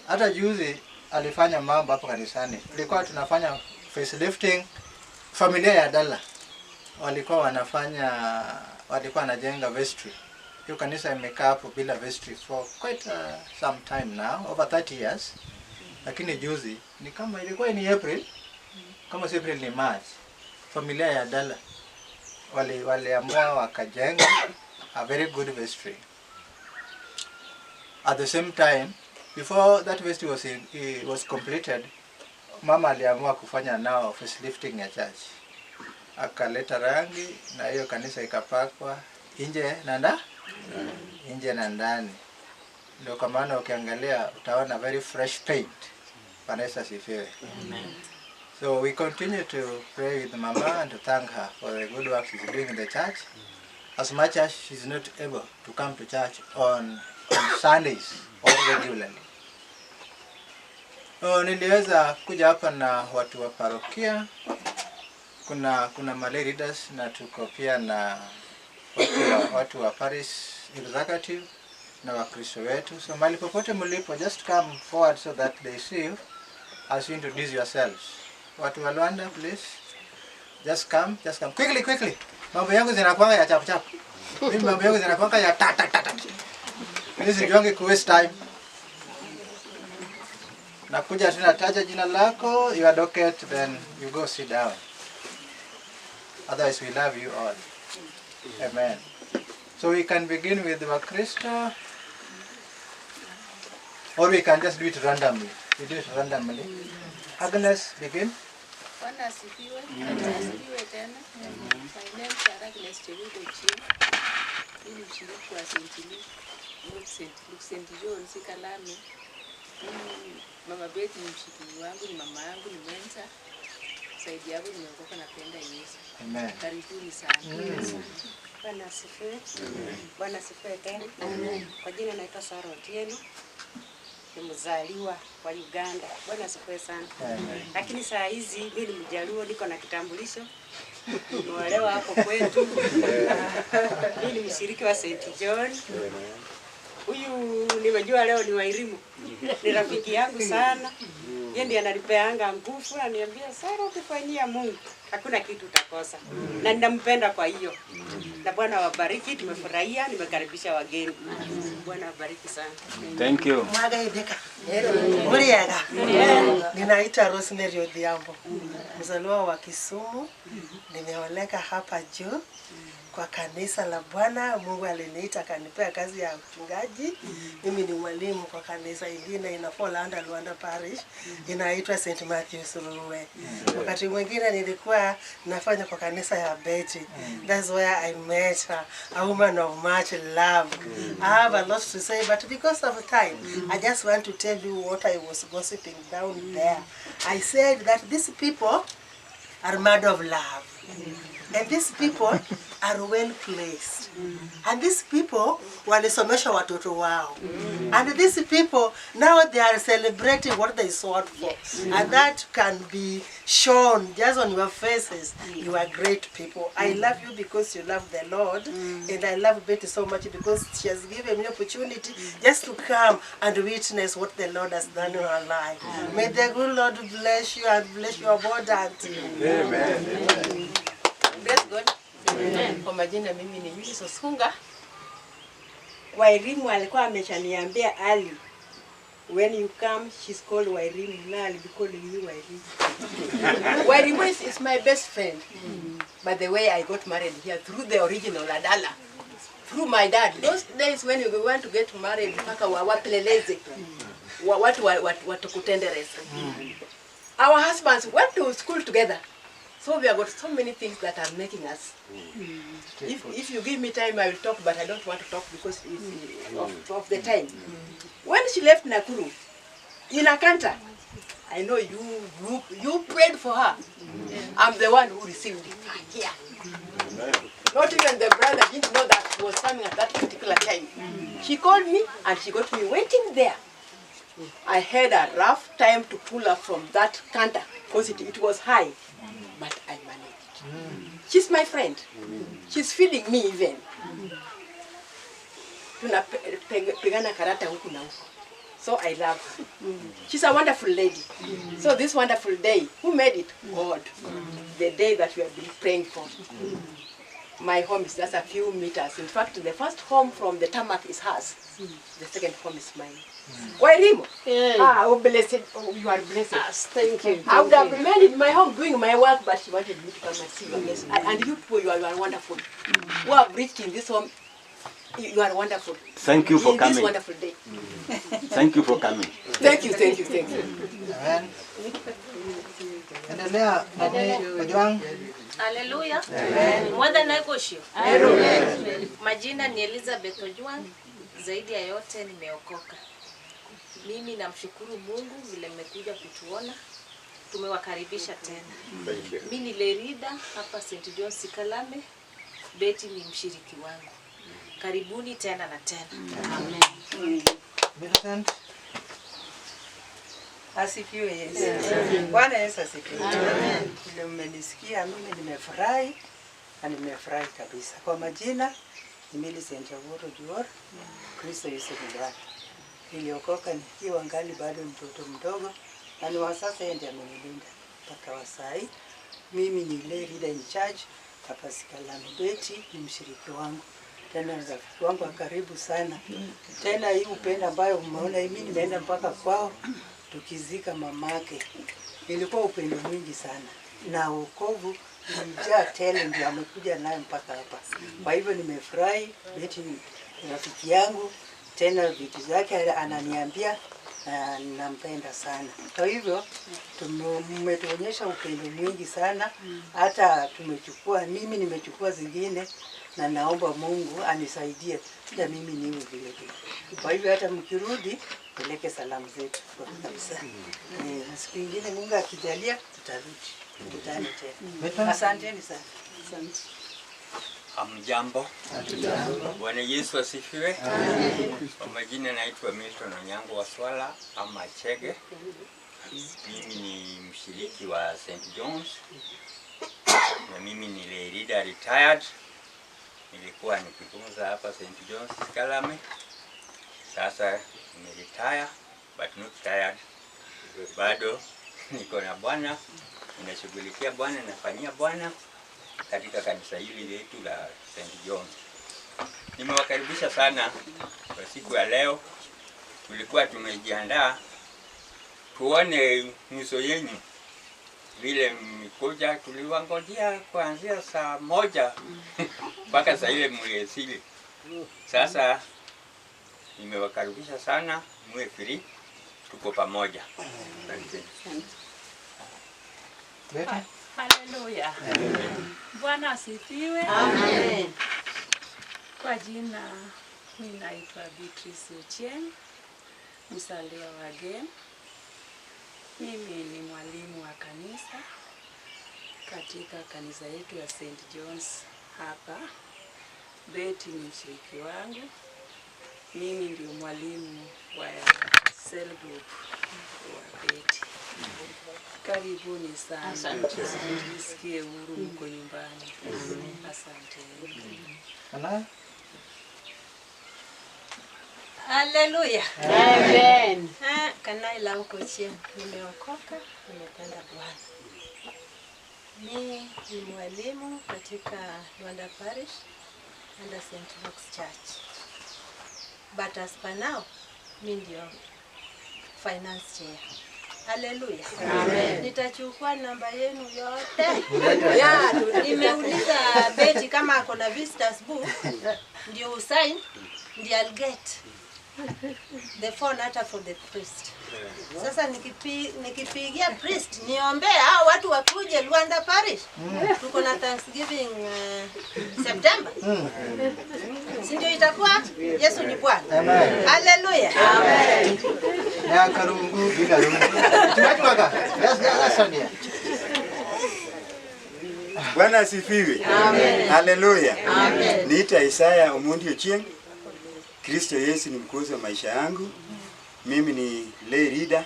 Hata juzi alifanya mambo hapo kanisani. Tulikuwa tunafanya facelifting familia ya Dala. Walikuwa wanajenga vestry. Hiyo kanisa imekaa hapo bila vestry for quite some time now, over 30 years. Lakini juzi ni kama ilikuwa ni April, kama si April ni March. Familia ya Dala waliamua wakajenga a very good vestry. At the same time, before that vestry was completed, mama aliamua kufanya nao facelifting ya church. Akaleta rangi na hiyo kanisa ikapakwa nje na ndani. Ndio kwa maana ukiangalia utaona very fresh paint. Vanessa sifiwe. So we continue to pray with Mama and to thank her for the good work she's doing in the church. As much as she's not able to come to church on Sundays or regularly. Niliweza kuja hapa na watu wa parokia. Kuna Malay leaders na tuko pia na watu wa parish executive na Wakristo wetu. So mahali popote mlipo, just come forward so that they see you as you introduce yourselves. Watu wa Luanda, please. Just come. Quickly. Mambo yangu zinakuanga ya chap. Mimi mambo yangu zinakuanga ya ta. Mimi sijonge ku waste time. Nakuja tunataja jina lako, your docket, then you go sit down. Otherwise we love you all. Amen. So we can begin with the Wakristo, or we can just do it randomly. We do it randomly. Agnes, begin. Bwana asifiwe. Asifiwe tena. My name is Agnes Cheruto Chi. Mimi mshiriki wa St. John's Kalame. Mama Betty ni mshiriki wangu, ni mama yangu, ni mentor. Saidi yangu nimeokoka, napenda Yesu. Amen. Karibuni sana. Bwana asifiwe. Bwana asifiwe tena. Kwa jina naitwa Sara Otieno. Ni mzaliwa wa Uganda. Bwana asifiwe sana. Lakini saa hizi mimi ni Mjaluo, niko na kitambulisho. Nimeolewa hapo kwetu. Mimi ni mshiriki wa St. John. Huyu nimejua leo ni Wairimu. Ni rafiki yangu sana. Yeye ndiye ananipeanga nguvu, ananiambia Sara, ukifanyia Mungu hakuna kitu utakosa. Na ninampenda kwa hiyo. Na Bwana wabariki, tumefurahia, nimekaribisha wageni. Bwana wabariki sana. Thank you. Mwaga ideka. Muriaga. Ninaitwa Rosemary Odhiambo. Mzaliwa wa Kisumu. Nimeoleka hapa juu kwa kanisa la Bwana. Mungu aliniita akanipea kazi ya mchungaji. Mimi ni mwalimu kwa kanisa ingine ina fall under Luanda Parish, inaitwa St. Matthew's Ruruwe. Wakati mwingine nilikuwa nafanya kwa kanisa ya Betty. That's where I met her, a woman of much love. I have a lot to say, but because of time, I just want to tell you what I was gossiping down there. I said that these people are mad of love. And these people are well placed. And these people walisomesha watoto wao. And these people now they are celebrating what they sought for. And that can be shown just on your faces. You are great people. I love you because you love the Lord. And I love Betty so much because she has given me opportunity just to come and witness what the Lord has done in her life. May the good Lord bless you and bless you abundantly. Amen. Bless God. Kwa majina mimi ni Yuso Sunga. Wairimu alikuwa ameshaniambia Ali, when you come she's called Wairimu, now I'll be calling you Wairimu. Wairimu is my best friend. By the way, I got married here through the original Adala. Through my dad. Those days when we went to get married, mpaka wapeleleze. Watu kutendereza. Our husbands went to school together. So we have got so many things that are making us. If you give me time, I will talk, but I don't want to talk because it's of the time. When she left Nakuru, in Akanta, I know you prayed for her. I'm the one who received it here. Not even the brother didn't know that she was coming at that particular time. She called me and she got me waiting there. I had a rough time to pull her from that canter because it was high, but I managed. She's my friend. She's feeding me even. Tunapigana karata huku na huku. So I love her. She's a wonderful lady. So this wonderful day, who made it? God. The day that we have been praying for. My home is just a few meters. In fact, the first home from the tarmac is hers. The second home is mine. Wairimo? Oh, blessed. Oh, you are blessed. Thank you. I would have remained in my home doing my work, but she wanted me to come and see you. Yes. And you people, you are wonderful. Who have reached in this home, you are wonderful. Thank you for coming. This wonderful day. Thank you for coming. Thank you, thank you, thank you. Amen. Endelea, Ojwang. Haleluya. Mwana naikoshio. Majina ni Elizabeth Ojwang. Zaidi ya yote nimeokoka. Mimi namshukuru Mungu vile mmekuja kutuona. Tumewakaribisha tena. Mimi ni Lerida hapa St. John's Kalame. Betty ni mshiriki wangu. Karibuni tena na tena. Amen. Millicent. Asifiwe Yesu. Bwana Yesu asifiwe. Amen. Vile mmenisikia mimi nimefurahi na nimefurahi kabisa. Kwa majina ni Millicent Aworo Juor. Kristo Yesu ni Bwana. Niliokoka nikiwa ngali bado mtoto mdogo na ni wa sasa yeye ndiye amenilinda mpaka wa saa hii. Mimi ni leader in charge hapa Kalame. Betty ni mshiriki wangu. Tena rafiki wangu wa karibu sana. Tena hii upendo ambayo umeona mimi nimeenda mpaka kwao tukizika mamake. Ilikuwa upendo mwingi sana. Na wokovu nilijaa tele ndio amekuja naye mpaka hapa. Kwa hivyo nimefurahi. Betty ni rafiki yangu. Tena vitu zake ananiambia na nampenda sana. Kwa hivyo tumetuonyesha upendo mwingi sana. Hata mimi nimechukua zingine na naomba Mungu anisaidie hata mimi niwe vile vile. Kwa hivyo hata mkirudi peleke salamu zetu kwa kabisa. Na siku nyingine Mungu akijalia tutarudi. Tutane tena. Asanteni sana. Asante. Hamjambo. Bwana Yesu asifiwe. Kwa majina naitwa Milton Onyango Waswala ama Chege. Mimi ni mshiriki wa St. John's. Na mimi ni leader retired. Nilikuwa nikifunza hapa St. John's Kalame. Sasa nimeretire but not tired. Bado niko na Bwana, ninashughulikia Bwana, nafanyia Bwana katika kanisa hili letu la St. John. Nimewakaribisha sana kwa siku ya leo. Tulikuwa tumejiandaa tuone nyuso yenu vile mkuja. Tuliwangojea kuanzia saa 1 mpaka saa ile mliwasili. Sasa nimewakaribisha sana, muwe free, tuko pamoja. Haleluya. Bwana asifiwe. Amen. Kwa jina mimi naitwa Beatrice Ochieng, mzaliwa wa Gen. Mimi ni mwalimu wa kanisa katika kanisa yetu ya St. John's hapa. Betty ni mshiriki wangu. Mimi ndio mwalimu wa cell group wa Betty. Karibuni sana. Asante. Nisikie huru mko nyumbani. Asante. Ana? Haleluya. Amen. Kanai la huko chini. Nimeokoka, nimependa Bwana. Mimi ni mwalimu katika Luanda Parish under St. Luke's Church. But as per now, mimi ndio finance chair. Haleluya. Amen. Nitachukua namba yenu yote. Nimeuliza Betty kama ako na visitors book ndio usign ndio I'll get the phone hata for the priest. Sasa nikipigia priest niombee hao watu wakuje Luanda Parish. Tuko na Thanksgiving September. Si ndio itakuwa? Yesu ni Bwana. Amen. Hallelujah. Amen. Ya karungu bila rungu. Tunakuaga. Yes, Sonia. Bwana asifiwe. Amen. Haleluya. Amen. Niita Isaya Omundi Ochieng. Kristo Yesu ni mkozi wa maisha yangu. Mimi ni lay leader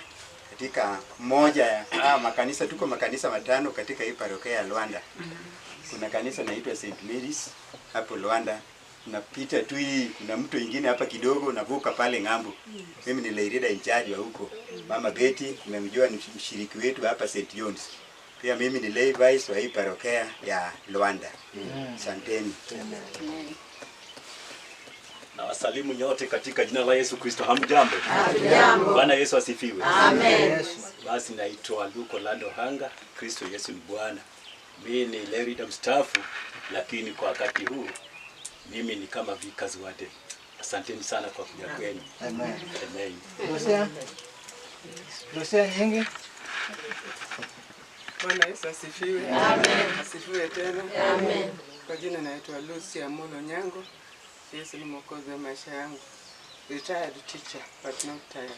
katika moja ya makanisa, tuko makanisa matano katika hii parokia ya Luanda. Kuna kanisa naitwa St. Mary's hapo Luanda. Unapita tu hii, kuna mtu mwingine hapa kidogo unavuka pale ng'ambo. Mimi ni lay leader in charge wa huko. Mama Betty nimemjua ni mshiriki wetu hapa St. John's. Pia mimi ni lay vice wa hii parokia ya Luanda. Asanteni. Na wasalimu nyote katika jina la Yesu Kristo. Hamjambo? Hamjambo. Bwana Yesu asifiwe. Amen. Basi naitwa Luko Lando Hanga. Kristo Yesu ni Bwana. Mimi ni lay leader mstaafu, lakini kwa wakati huu mimi ni kama vikazi wade. Asanteni sana kwa kuja kwenu. Amen. Amen. Lucia nyingi. Bwana Yesu asifiwe. Amen. Asifiwe tena. Amen. Kwa jina naitwa Lucia Molo Nyango. Yesu ni mwokozi wa maisha yangu. Retired teacher but not tired.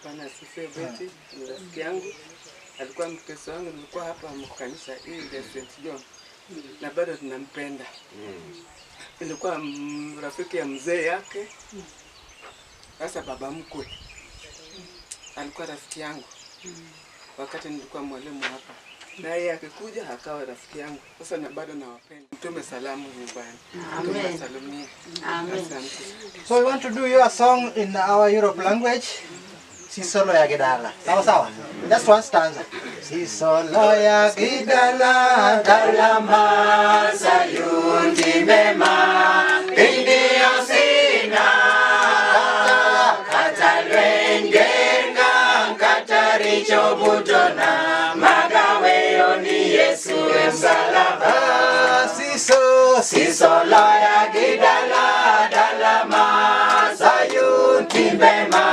Bwana asifiwe. Betty ni rafiki yangu. Alikuwa mkristo wangu, nilikuwa hapa mkanisa hii ya St. John. Na bado tunampenda. Nilikuwa rafiki ya mzee yake. Sasa baba mkwe alikuwa rafiki yangu wakati nilikuwa mwalimu hapa, na yeye akikuja akawa rafiki yangu. Sasa na bado nawapenda. Mtume salamu nyumbani. Amen. Salimia. Amen. So we want to do your song in our Europe language. Si solo ya Gidala. Sawa sawa. Just one stanza. Si solo ya Gidala, dalama sayuti mema, indio sina. Kata lwengenga, kata richo butona, magaweo ni Yesu msalaba. Si solo ya Gidala, dalama sayuti mema,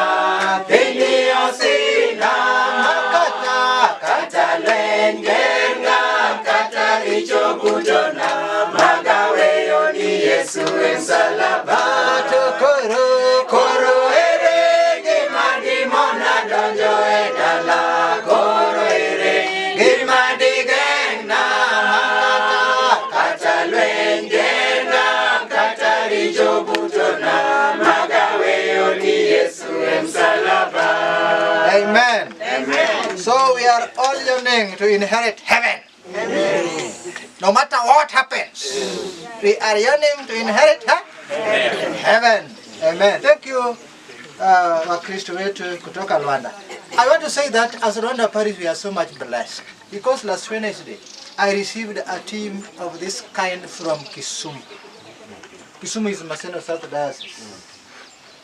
kutona magaweo ni Yesu msalaba. Koro ere gimadi mona donjo edala. Koro ere gimadi gena kata lwengenga kata rijo butona magaweo ni Yesu msalaba. Amen. Amen. So we are all yearning to inherit heaven. Amen. No matter what happens, we are yearning to inherit heaven. Amen. Thank you, Wakristo wetu kutoka Luanda. I want to say that as Luanda Parish, we are so much blessed because last Wednesday I received a team of this kind from Kisumu. Kisumu is Maseno South Diocese.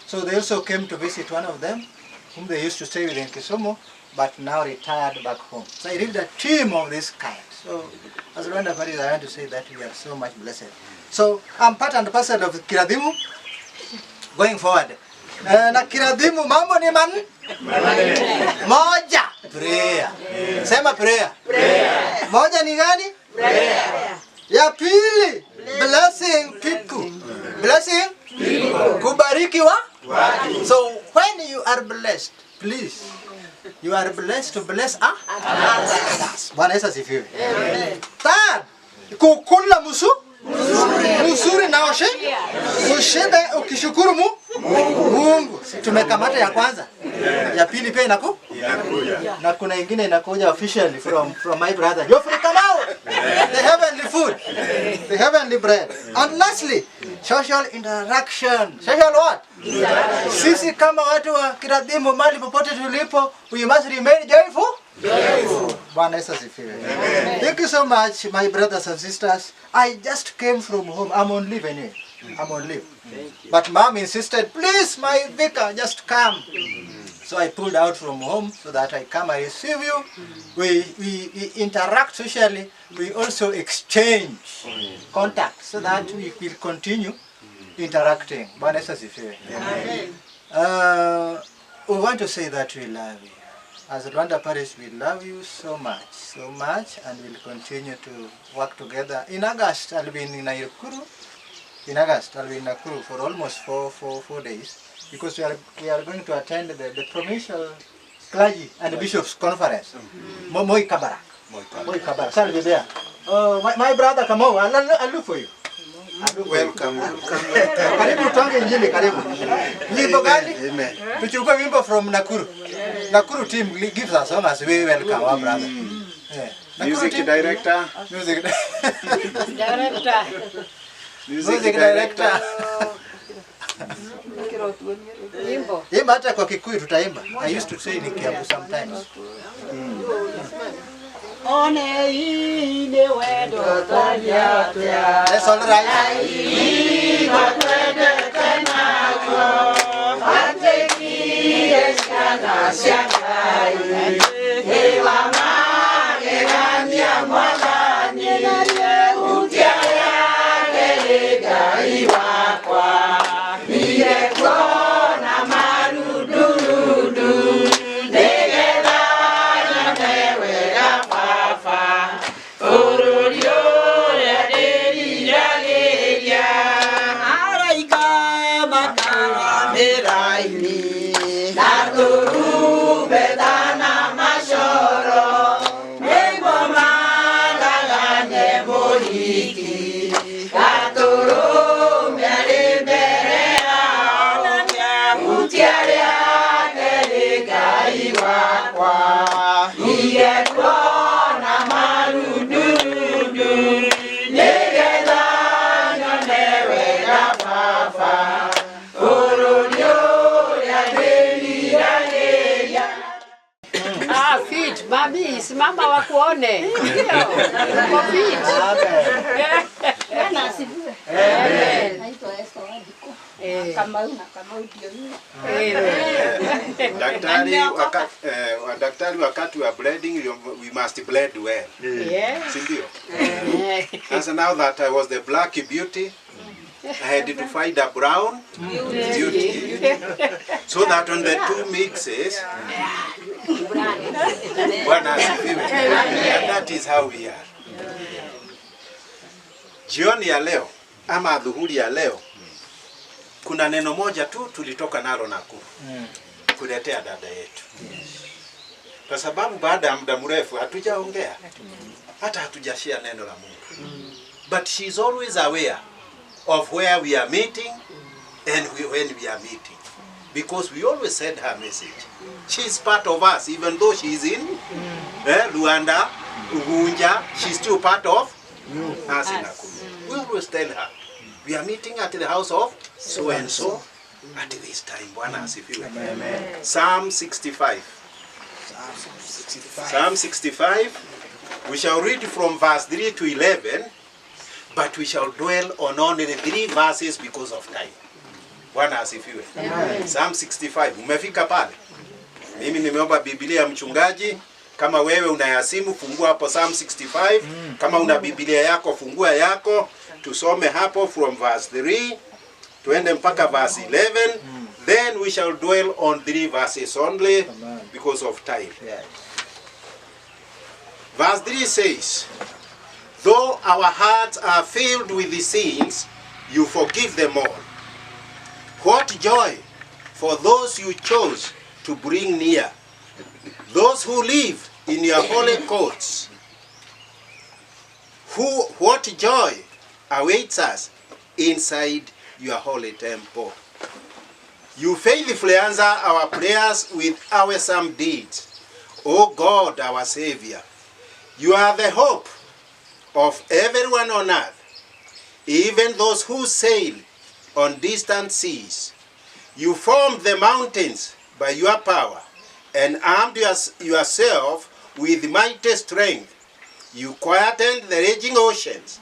So they also came to visit one of them, whom they used to stay with in Kisumu, but now retired back home. So I did a team of this kind. So as Luanda Parish, I want to say that we are so much blessed. So I'm part and parcel of Kiradimu going forward. Na Kiradimu mambo ni moja. Prayer. Sema prayer. Prayer. Moja ni gani? Prayer. Ya pili, blessing people. Blessing people. Kubariki watu. So when you are blessed, please, you are blessed to bless others. Bwana Yesu asifiwe. Amen. Third, kukula mzuri na ushibe ukishukuru Mungu. Tumekamata ya kwanza. Ya pili pia inakuja. Na kuna ingine inakuja officially from my brother. Geoffrey Kamau. The heavenly food. The heavenly bread. And lastly, social interaction. Social what? Sisi kama watu wa Kiradimu mali popote tulipo, we must remain joyful. Bwana Yesu asifiwe. Thank you so much, my brothers and sisters. I just came from home. I'm on leave anyway. I'm on leave. But mom insisted, please, my vicar, just come. So I pulled out from home so that I come and receive you. We interact socially. We also exchange contact so that we will continue interacting. Bwana Yesu asifiwe. we want to say that we love you. As Rwanda Parish, we love you so much, and we'll continue to work together. In August, I'll be in Nakuru. In August, I'll be in Nakuru for almost four days, because we are going to attend the provincial clergy and the bishops conference. Moi Kabara. So I'll be there. My brother Kamau, I'll look for you. Welcome. Karibu tuange injili, karibu. Wimbo gani? Tuchukue wimbo from Nakuru. Nakuru team gives us song as we welcome our brother. Music director. Music director. Imba hata kwa Kikuyu tutaimba. I used to say in Kiambu sometimes. One ine wedo tanya tia. That's all right. Ateki eskana siangai. Ewa magania mwagani. Utiaya gelega iwakwa. Mire kona marudurudu. Mami, simama wakuone. Ndio. Uko fit. Bwana asifiwe. Naitwa Esther Wadiko. Kama ndio yule. Daktari wakati wa bleeding, we must bleed well. Yes. Sindio? Sasa now that I was the black beauty, I had to find a brown beauty. So that on the two mixes, Bwana asifiwe. And that is how we are. Jioni ya leo ama adhuhuri ya leo, kuna neno moja tu tulitoka nalo Nakuru kuletea dada yetu, kwa sababu baada ya muda mrefu hatujaongea, hata hatujashare neno la Mungu. But she is always aware of where we are meeting and when we are meeting, because we always send her message. She is part of us, even though she is in Luanda, Ugunja, she is still part of us in Nakuru. We always tell her, we are meeting at the house of so and so at this time. Bwana asifiwe. Psalm 65. Psalm 65. We shall read from verse 3 to 11, but we shall dwell on only 3 verses because of time. Bwana asifiwe. Psalm 65. Umefika pale? Mimi nimeomba Biblia mchungaji. Kama wewe unayasimu, fungua hapo Psalm 65. Kama una Biblia yako, fungua yako. Tusome hapo from verse 3 tuende mpaka verse 11. Then we shall dwell on 3 verses only because of time. Verse 3 says, though our hearts are filled with the sins, you forgive them all. What joy for those you chose to bring near, those who live in your holy courts. What joy awaits us inside your holy temple. You faithfully answer our prayers with awesome deeds, O God, our Savior. You are the hope of everyone on earth, even those who sail on distant seas. You formed the mountains by your power and armed yourself with mighty strength. You quietened the raging oceans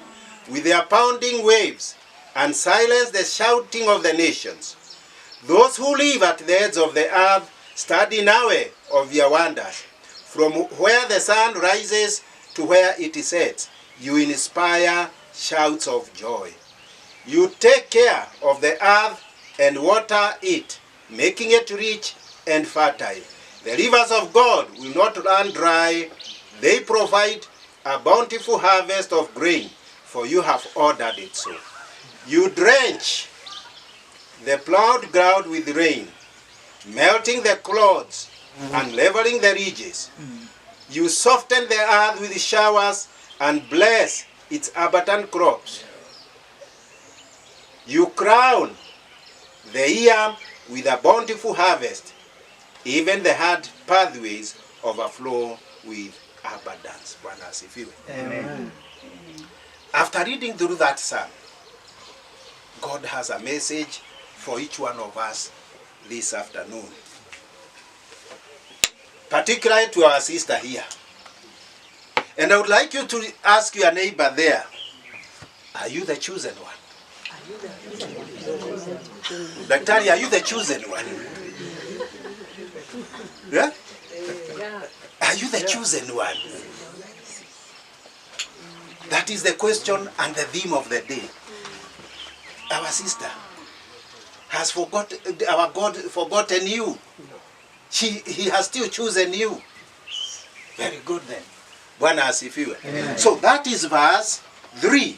with their pounding waves and silenced the shouting of the nations. Those who live at the edge of the earth study now of your wonders. From where the sun rises to where it sets, you inspire shouts of joy. You take care of the earth and water it, making it rich and fertile. The rivers of God will not run dry. They provide a bountiful harvest of grain, for you have ordered it so. You drench the plowed ground with rain, melting the clods and leveling the ridges. You soften the earth with showers and bless its abundant crops. You crown the year with a bountiful harvest. Even the hard pathways overflow with abundance. Bwana asifiwe. Amen. After reading through that psalm, God has a message for each one of us this afternoon. Particularly to our sister here. And I would like you to ask your neighbor there, are you the chosen one? Daktari, are you the chosen one? Yeah? Are you the chosen one? That is the question and the theme of the day. Our sister has our God forgotten you. He has still chosen you. Very good then. Bwana asifiwe. So that is verse 3.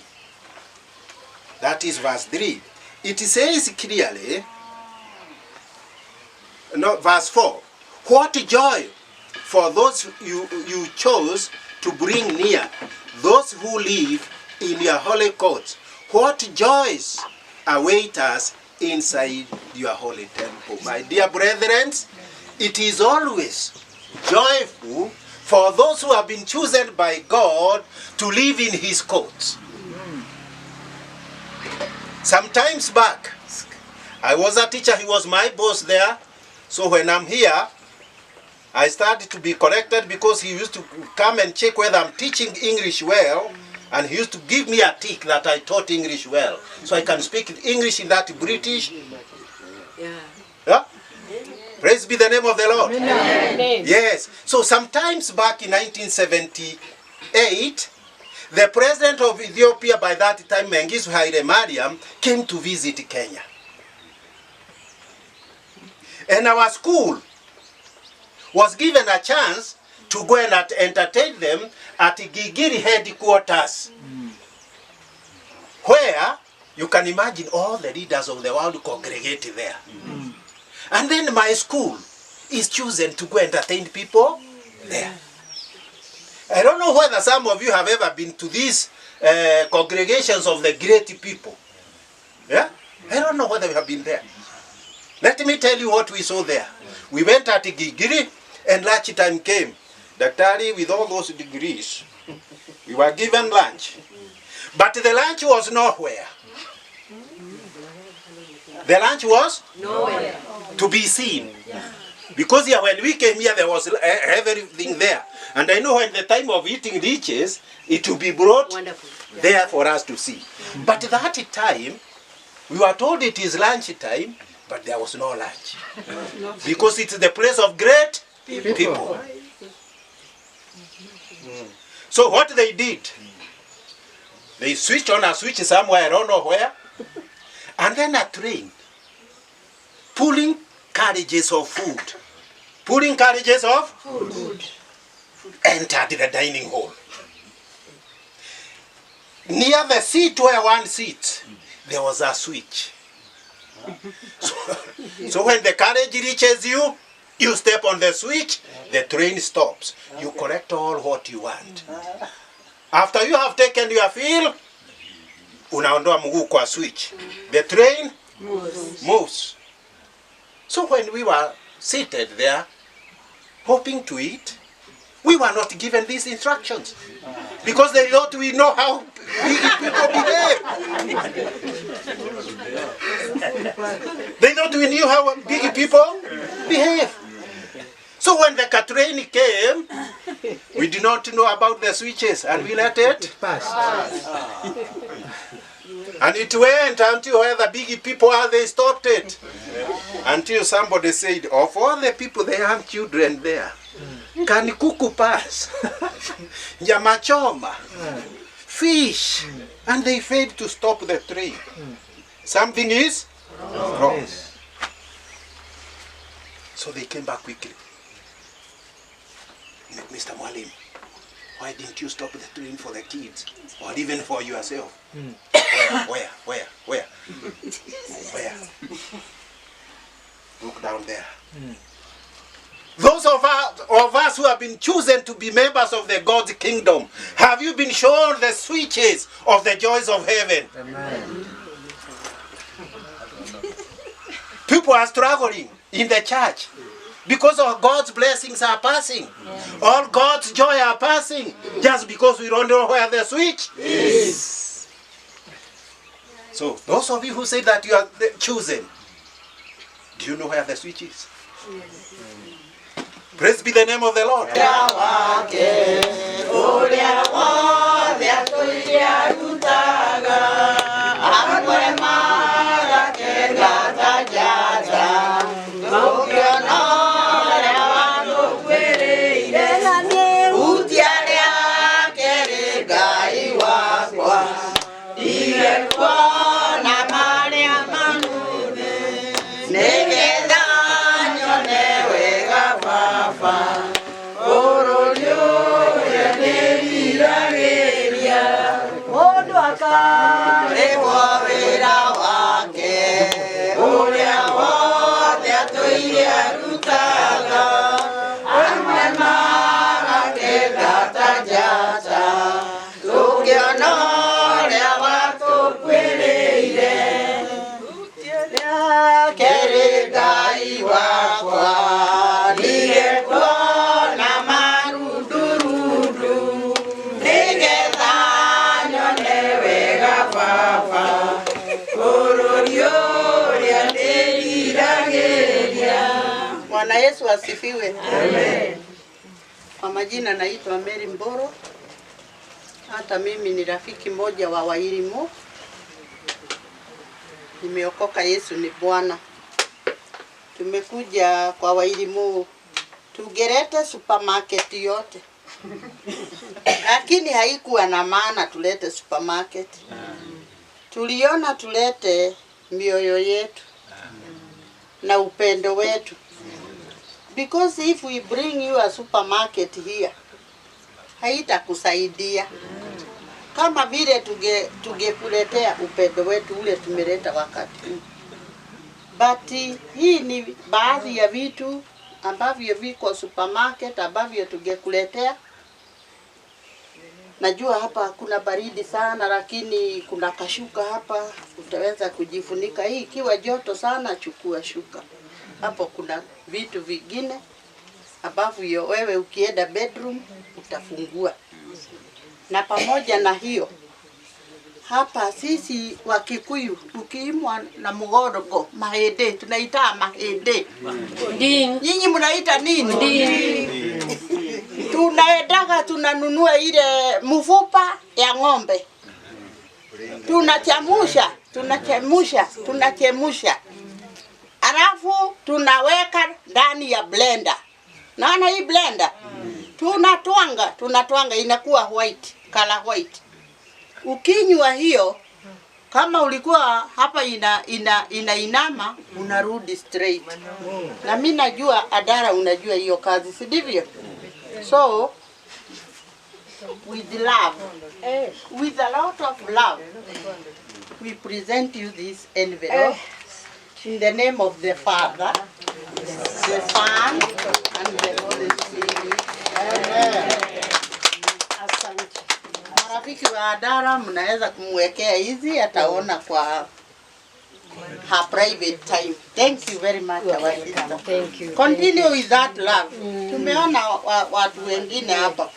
That is verse 3. It says clearly, no, verse 4. What joy for those you chose to bring near, those who live in your holy courts. What joys await us inside your holy temple. My dear brethren, it is always joyful for those who have been chosen by God to live in his courts. Sometimes back, I was a teacher, he was my boss there. So when I'm here, I started to be corrected because he used to come and check whether I'm teaching English well, and he used to give me a tick that I taught English well. So I can speak English in that British. Yeah? Praise be the name of the Lord. Amen. Yes. So sometimes back in 1978, the president of Ethiopia by that time, Mengistu Haile Mariam, came to visit Kenya. And our school was given a chance to go and entertain them at Gigiri headquarters, where you can imagine all the leaders of the world congregate there. And then my school is chosen to go entertain people there. I don't know whether some of you have ever been to these congregations of the great people. Yeah? I don't know whether you have been there. Let me tell you what we saw there. We went at Gigiri and lunch time came. Daktari, with all those degrees, we were given lunch. But the lunch was nowhere. The lunch was nowhere to be seen. Because here, when we came here, there was everything there. And I know when the time of eating reaches, it will be brought there for us to see. But that time, we were told it is lunch time, but there was no lunch. Because it's the place of great people. So what they did, they switched on a switch somewhere, I don't know where, and then a train pulling carriages of food. Pulling carriages of food entered the dining hall. Near the seat where one sits, there was a switch. So when the carriage reaches you, you step on the switch, the train stops. You collect all what you want. After you have taken your fill, unaondoa mguu kwa switch. The train moves. So when we were seated there, hoping to eat, we were not given these instructions. Because they thought we know how big people behave. They thought we knew how big people behave. So when the train came, we did not know about the switches and we let it pass. And it went until where the big people are, they stopped it. Until somebody said, of all the people, they have children there. Can kuku pass? Nyama choma, fish, and they failed to stop the train. Something is wrong. So they came back quickly. Mr. Mwalim, why didn't you stop the train for the kids? Or even for yourself? Where? Where? Look down there. Those of us who have been chosen to be members of the God's kingdom, have you been shown the switches of the joys of heaven? Amen. People are struggling in the church because of God's blessings are passing. All God's joy are passing just because we don't know where the switch is. So those of you who say that you are chosen, do you know where the switch is? Praise be the name of the Lord. Bwana Yesu asifiwe. Amen. Kwa majina naitwa Mary Mboro. Hata mimi ni rafiki moja wa Wairimu. Nimeokoka, Yesu ni Bwana. Tumekuja kwa Wairimu tugerete supermarket yote. Lakini haikuwa na maana tulete supermarket. Tuliona tulete mioyo yetu na upendo wetu. Because if we bring you a supermarket here, haitakusaidia. Kama vile tungekuletea upendo wetu ule tumeleta wakati huu. But hii ni baadhi ya vitu ambavyo viko supermarket ambavyo tungekuletea. Najua hapa kuna baridi sana, lakini kuna kashuka hapa utaweza kujifunika. Hii ikiwa joto sana, chukua shuka. Hapo kuna vitu vingine ambavyo wewe ukienda bedroom utafungua. Na pamoja na hiyo, hapa sisi wa Kikuyu tukiimwa na mgorogo mahede, tunaita mahede. Nyinyi mnaita nini? Tunaendaga tunanunua ile mfupa ya ng'ombe. Tunachemusha. Alafu tunaweka ndani ya blender. Naona hii blender? Tunatwanga inakuwa white, color white. Ukinywa hiyo, kama ulikuwa hapa inainama, unarudi straight. Na mimi najua Adara unajua hiyo kazi, si ndivyo? So with love, with a lot of love, we present you this envelope in the name of the Father, the Son, and the Holy Spirit. Amen. Asante. Marafiki wa Adara mnaweza kumwekea hizi, ataona kwa her private time. Thank you very much, our sister. Thank you. Continue with that love. Tumeona watu wengine hapa.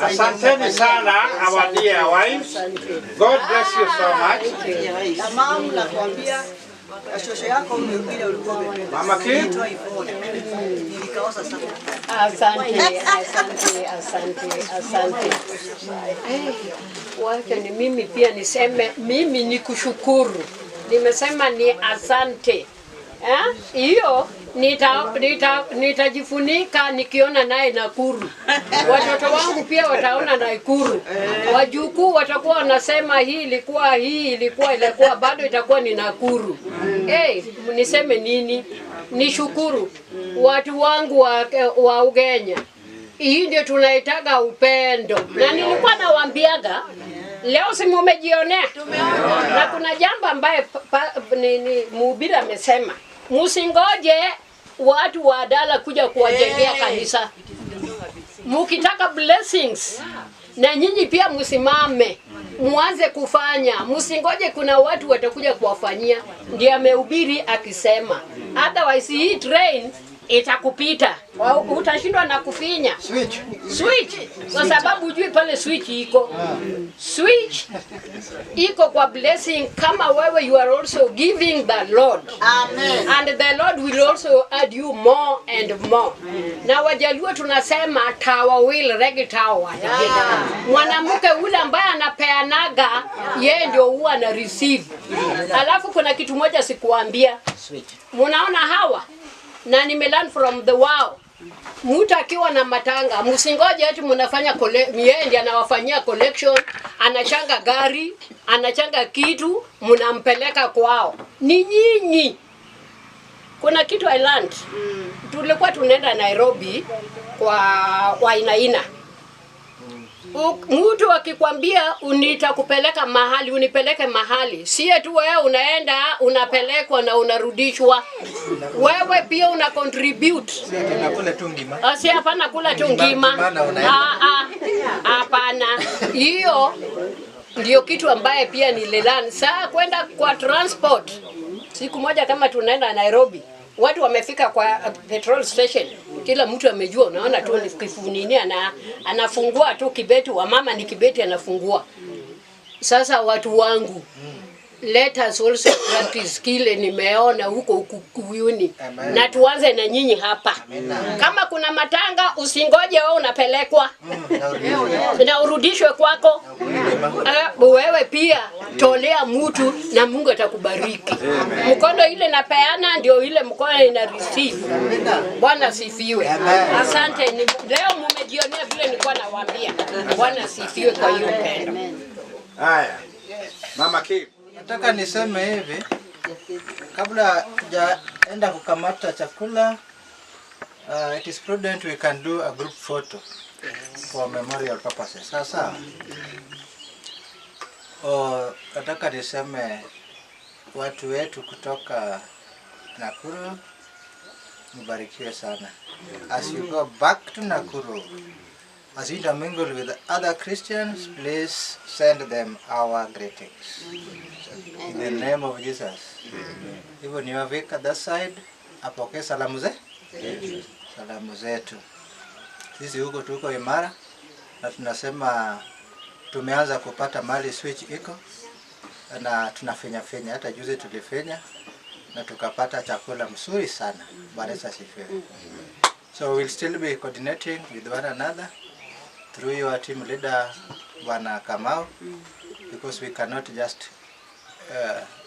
Asanteni sana our dear wives. God bless you so much. Mama nakwambia shosho yako ile ulikuwa Mama Kim. Nilikaosa sana. Asante. Wacha ni mimi pia niseme, mimi ni kushukuru. Nimesema ni asante. Hiyo nitajifunika nikiona naye Nakuru. Watoto wangu pia wataona Nakuru. Wajukuu watakuwa wanasema hii ilikuwa bado itakuwa ni Nakuru. Niseme nini? Nishukuru watu wangu wa Ugenya. Hii ndio tunaitaga upendo. Na nilikuwa nawaambiaga leo si mmejionea. Na kuna jambo ambaye mhubiri amesema. Musingoje watu wa Adala kuja kuwajengea kanisa. Mukitaka blessings na nyinyi pia msimame. Muanze kufanya. Musingoje kuna watu watakuja kuwafanyia. Ndiye amehubiri akisema. Otherwise hii train itakupita. Utashindwa na kufinya. Switch. Kwa sababu hujui pale switch iko. Switch iko kwa blessing kama wewe you are also giving the Lord. Amen. And the Lord will also add you more and more. Na Wajaluo tunasema tawa will regi tawa. Mwanamke ule ambaye anapeanaga yeye ndio huwa ana receive. Alafu kuna kitu moja sikuambia. Munaona hawa? Na nimelearn from the wow. Mtu akiwa na matanga, msingoje ati mnafanya yeye ndiye anawafanyia collection, anachanga gari, anachanga kitu, mnampeleka kwao. Ni nyinyi. Kuna kitu I learned. Tulikuwa tunaenda Nairobi kwa Inaina. Mtu akikwambia unitakupeleka mahali, unipeleke mahali. Sie tu wewe unaenda, unapelekwa na unarudishwa. Wewe pia una contribute. Si tunakula tu ngima. Si hapana kula tu ngima. Hapana. Hiyo ndio kitu ambaye pia nililani. Saa kwenda kwa transport. Siku moja kama tunaenda Nairobi, watu wamefika kwa petrol station. Kila mtu amejua, unaona tu ni kifunini anafungua tu kibeti, wa mama ni kibeti anafungua. Sasa watu wangu, let us also practice kile nimeona huko Kukuyuni. Na tuanze na nyinyi hapa. Kama kuna matanga usingoje wewe unapelekwa. Na urudishwe kwako. Wewe pia tolea mtu na Mungu atakubariki. Mkono ile napeana ndio ile mkono ina receive. Bwana sifiwe. Asante, leo mmejionea vile nilikuwa nawaambia. Bwana sifiwe kwa hiyo upendo. Haya. Mama Kim, nataka niseme hivi kabla tujaenda kukamata chakula, it is prudent we can do a group photo for memorial purposes. Sasa nataka niseme watu wetu kutoka Nakuru, mbarikiwe sana. As you go back to Nakuru, as you intermingle with other Christians, please send them our greetings. In the name of Jesus. Hivyo niwaweka that side, apokee salamu zetu. Sisi huko tuko imara na tunasema tumeanza kupata mali switch iko na tunafenya. Hata juzi tulifenya na tukapata chakula mzuri sana. Bwana asifiwe. So we'll still be coordinating with one another through your team leader, Bwana Kamau, because we cannot just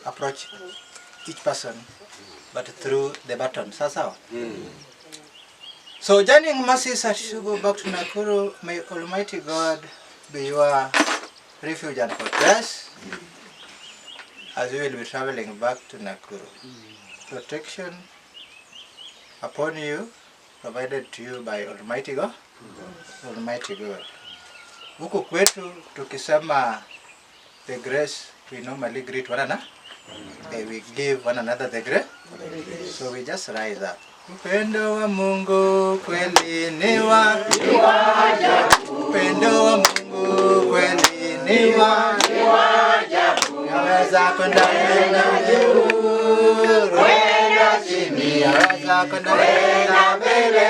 approach each person, but through the button. Sasa. So joining masses as you go back to Nakuru, may Almighty God be your refuge and fortress as you will be traveling back to Nakuru. Protection upon you, provided to you by Almighty God. Almighty God. Huku kwetu tukisema the grace, we normally greet one another. We give one another the grace. So we just rise up. Upendo wa Mungu kweli ni wa ajabu. Upendo wa Mungu kweli ni wa ajabu. Yaweza kwenda juu, kwenda chini, yaweza kwenda mbele,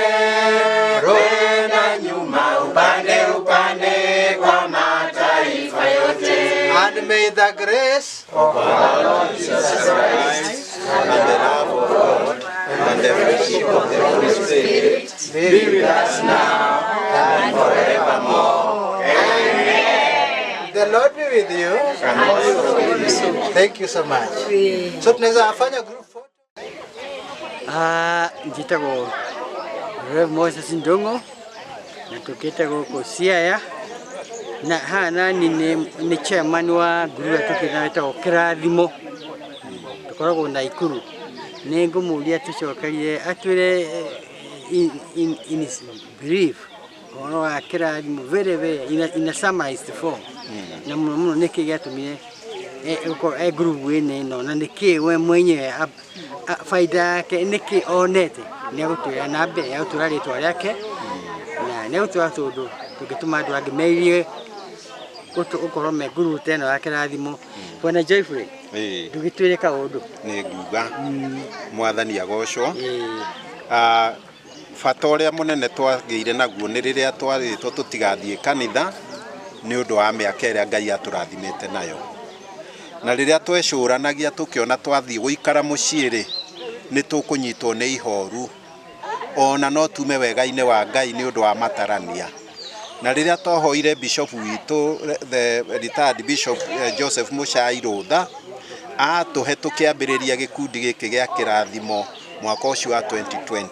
kwenda nyuma, upande kwa mataifa yote. And may the grace of our Lord Jesus Christ and the love of God and the fellowship of the Holy Spirit be with us now and forevermore. Amen. The Lord be with you. Thank you so much. So tunaweza fanya group photo. Njitagwo Rev Moses Ndungu na tukite guku Siaya na hana ni chairman wa guru tukinaitwo Kirathimo tukoragwo na Ikuru ni ngumuria tucokerie atwire in his brief ono wa Kirathimo very in a summarized form na muno niki giatumire group ine no na niki we mwenyewe faida yake niki onete ni gutwira na mbere ya utura ritwa riake na ni utura tundu tugituma andu angi meirie ukorwo me guru teno ya Kirathimo Bwana Joyfrey tugitwire kaundu ni nguga mwathani agocwo bata uria munene twageire naguo ni riria twaritwo tutigathie kanitha ni undu wa miaka iria Ngai aturathimite nayo na riria twecuranagia tukiona twathie guikara muciiri ni tukunyitwo ni ihoru ona no tume wega-ine wa Ngai ni undu wa matarania na riria twahoire bishop witu the retired bishop Joseph Muchai Rutha atuhe tukiambiriria gikundi giki gia Kirathimo mwaka ucio wa 2020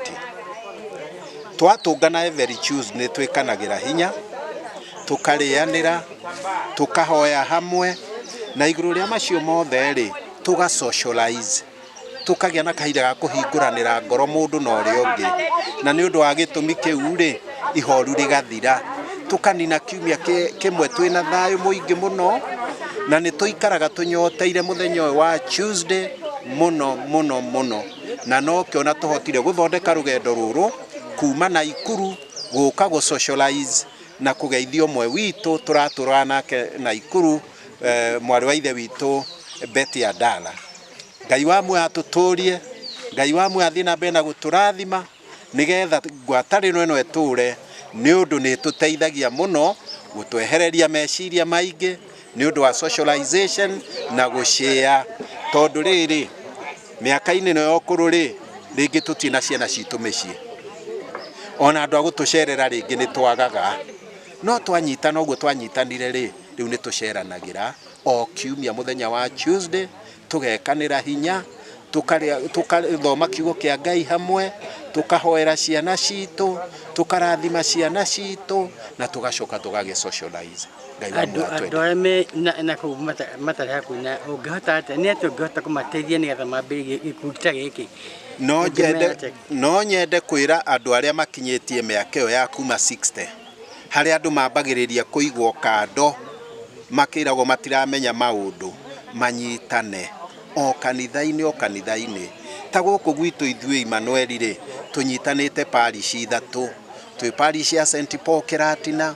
twatungana every Tuesday ni twikanagira hinya tukarianira tukahoya hamwe na iguru ria macio mothe ri tuga socialize tukagia na kahinda ga kuhinguranira ngoro mundu na uria ungi na ni undu wa gitumi kiu ri ihoru rigathira tukanina kiumia kimwe twina thayu muingi muno na ni tuikaraga tunyoteire muthenya wa Tuesday muno na no kiona tuhotire guthondeka rugendo ruru kuma na Ikuru guka go socialize na kugeithio mwe witu turatura nake na Ikuru mwari wa ithe witu Betty Adala Ngai wa mwe atuturie Ngai wa mwe athina bena guturathima nigetha ngwatarino eno eture ni undu ni tuteithagia muno gutwehereria meciria maingi ni undu wa socialization na gushare tondu riri miaka-ini no yokuru ri ringi tutina ciana citu micii ona andu agutucerera ringi ni twagaga no twanyitana uguo twanyitanire ri riu ni tuceranagira o kiumia muthenya wa Tuesday tugekanira hinya tukathoma kiugo kia Ngai hamwe tukahoera ciana citu tukarathima ciana citu na tugacoka tugage socialize andu areme na ku matari hakuina ungihota ate ni ati ungihota kumateithia nigetha mambiri gikundi ta giki no nyende kwira andu aria makinyitie miaka iyo ya kuma 60 hari andu mambagiriria kuigwo kando makiragwo matiramenya maundu manyitane o kanitha-ini ta guku gwitu ithuĩ Emmanuel ri tunyitanite parish ithatu twi parish ya St Paul Kiratina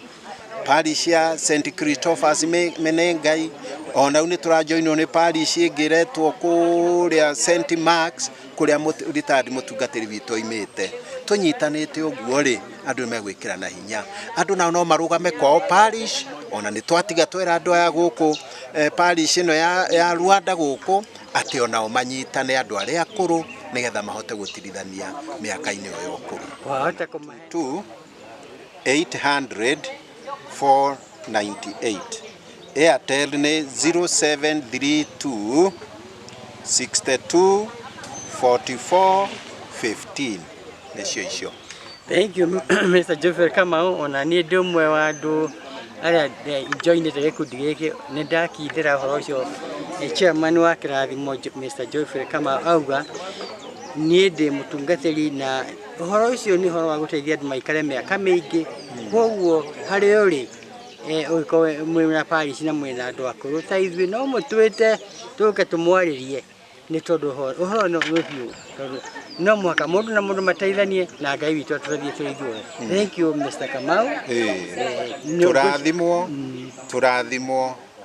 parish ya St Christopher's Menengai ona uni turajoinwo ni parish ingiretwo kuria St Mark's kuria retired mutungatiri witu oimite tunyitanite uguo ri andu megwikira na hinya andu nao no marugame kwao parish ona ni twatiga twera andu aya guku parish ino ya Rwanda guku ati ona o manyitane andu aria akuru nigetha mahote gutirithania miaka-ini yo yokuru wahota kuma 800 498 Airtel ni 0732 62 44 15 nicio icio. Thank you Mr. Joyfrey Kamau ona ni ndumwe wa andu aria joinete gikundi giki ni ndakindira horo ucio chairman wa Kirathimo Mr. Joyfrey Kamau auga ni ndi mutungatiri na horo ucio ni horo wa guteithia andu maikare miaka mingi koguo hari uri uko mwina parish na mwina andu akuru ta ithui no mutwite tuke tumwaririe ni tondu horo no review no mwaka mundu na mundu mateithanie na Ngai witu aturathie tuithue. Thank you Mr. Kamau.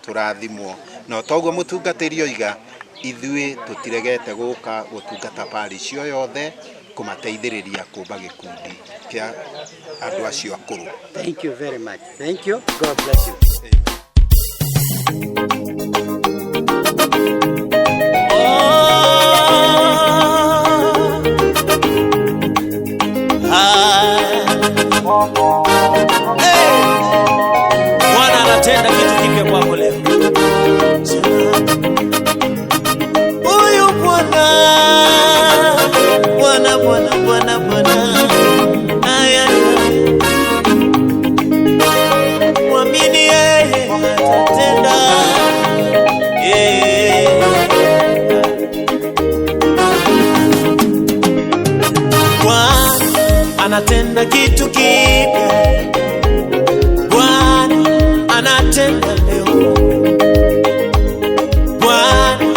Turathimwo no toguo mutungatiri oiga ithui tutiregete guka gutungata parish yo yothe kumateithiriria kumba gikundi kia andu acio akuru. Thank you very much. Thank you. God bless you. Bwana anatenda kitu kipya kwako leo. Huyu Bwana anatenda kitu kipya. Bwana anatenda leo. Bwana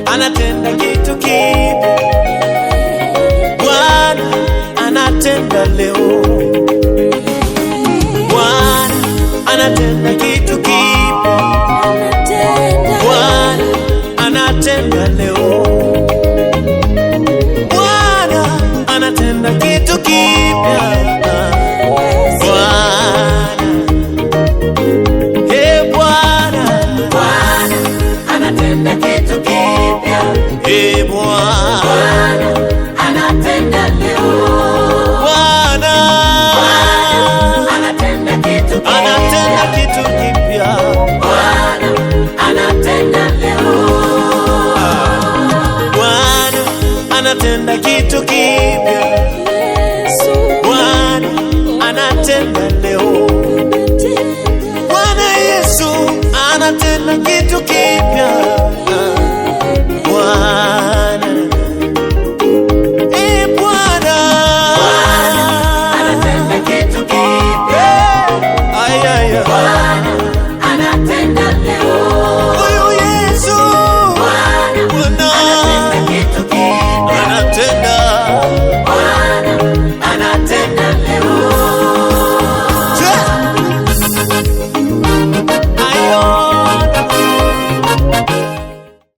anatenda kitu kipya. Bwana anatenda leo. Bwana anatenda kitu kipya. Bwana anatenda leo. Bwana anatenda kitu kipya. Bwana, hey Bwana, Bwana anatenda kitu kipya. Hey Bwana, anatenda leo. Bwana anatenda kitu kipya. Anatenda kitu kipya. Bwana anatenda leo. Bwana anatenda kitu kipya. Bwana anatenda leo. Bwana Yesu anatenda kitu kipya. Bwana, eh Bwana, anatenda kitu kipya. Ay ay ay. Bwana anatenda leo. Huyu Yesu Bwana anatenda kitu kipya. Anatenda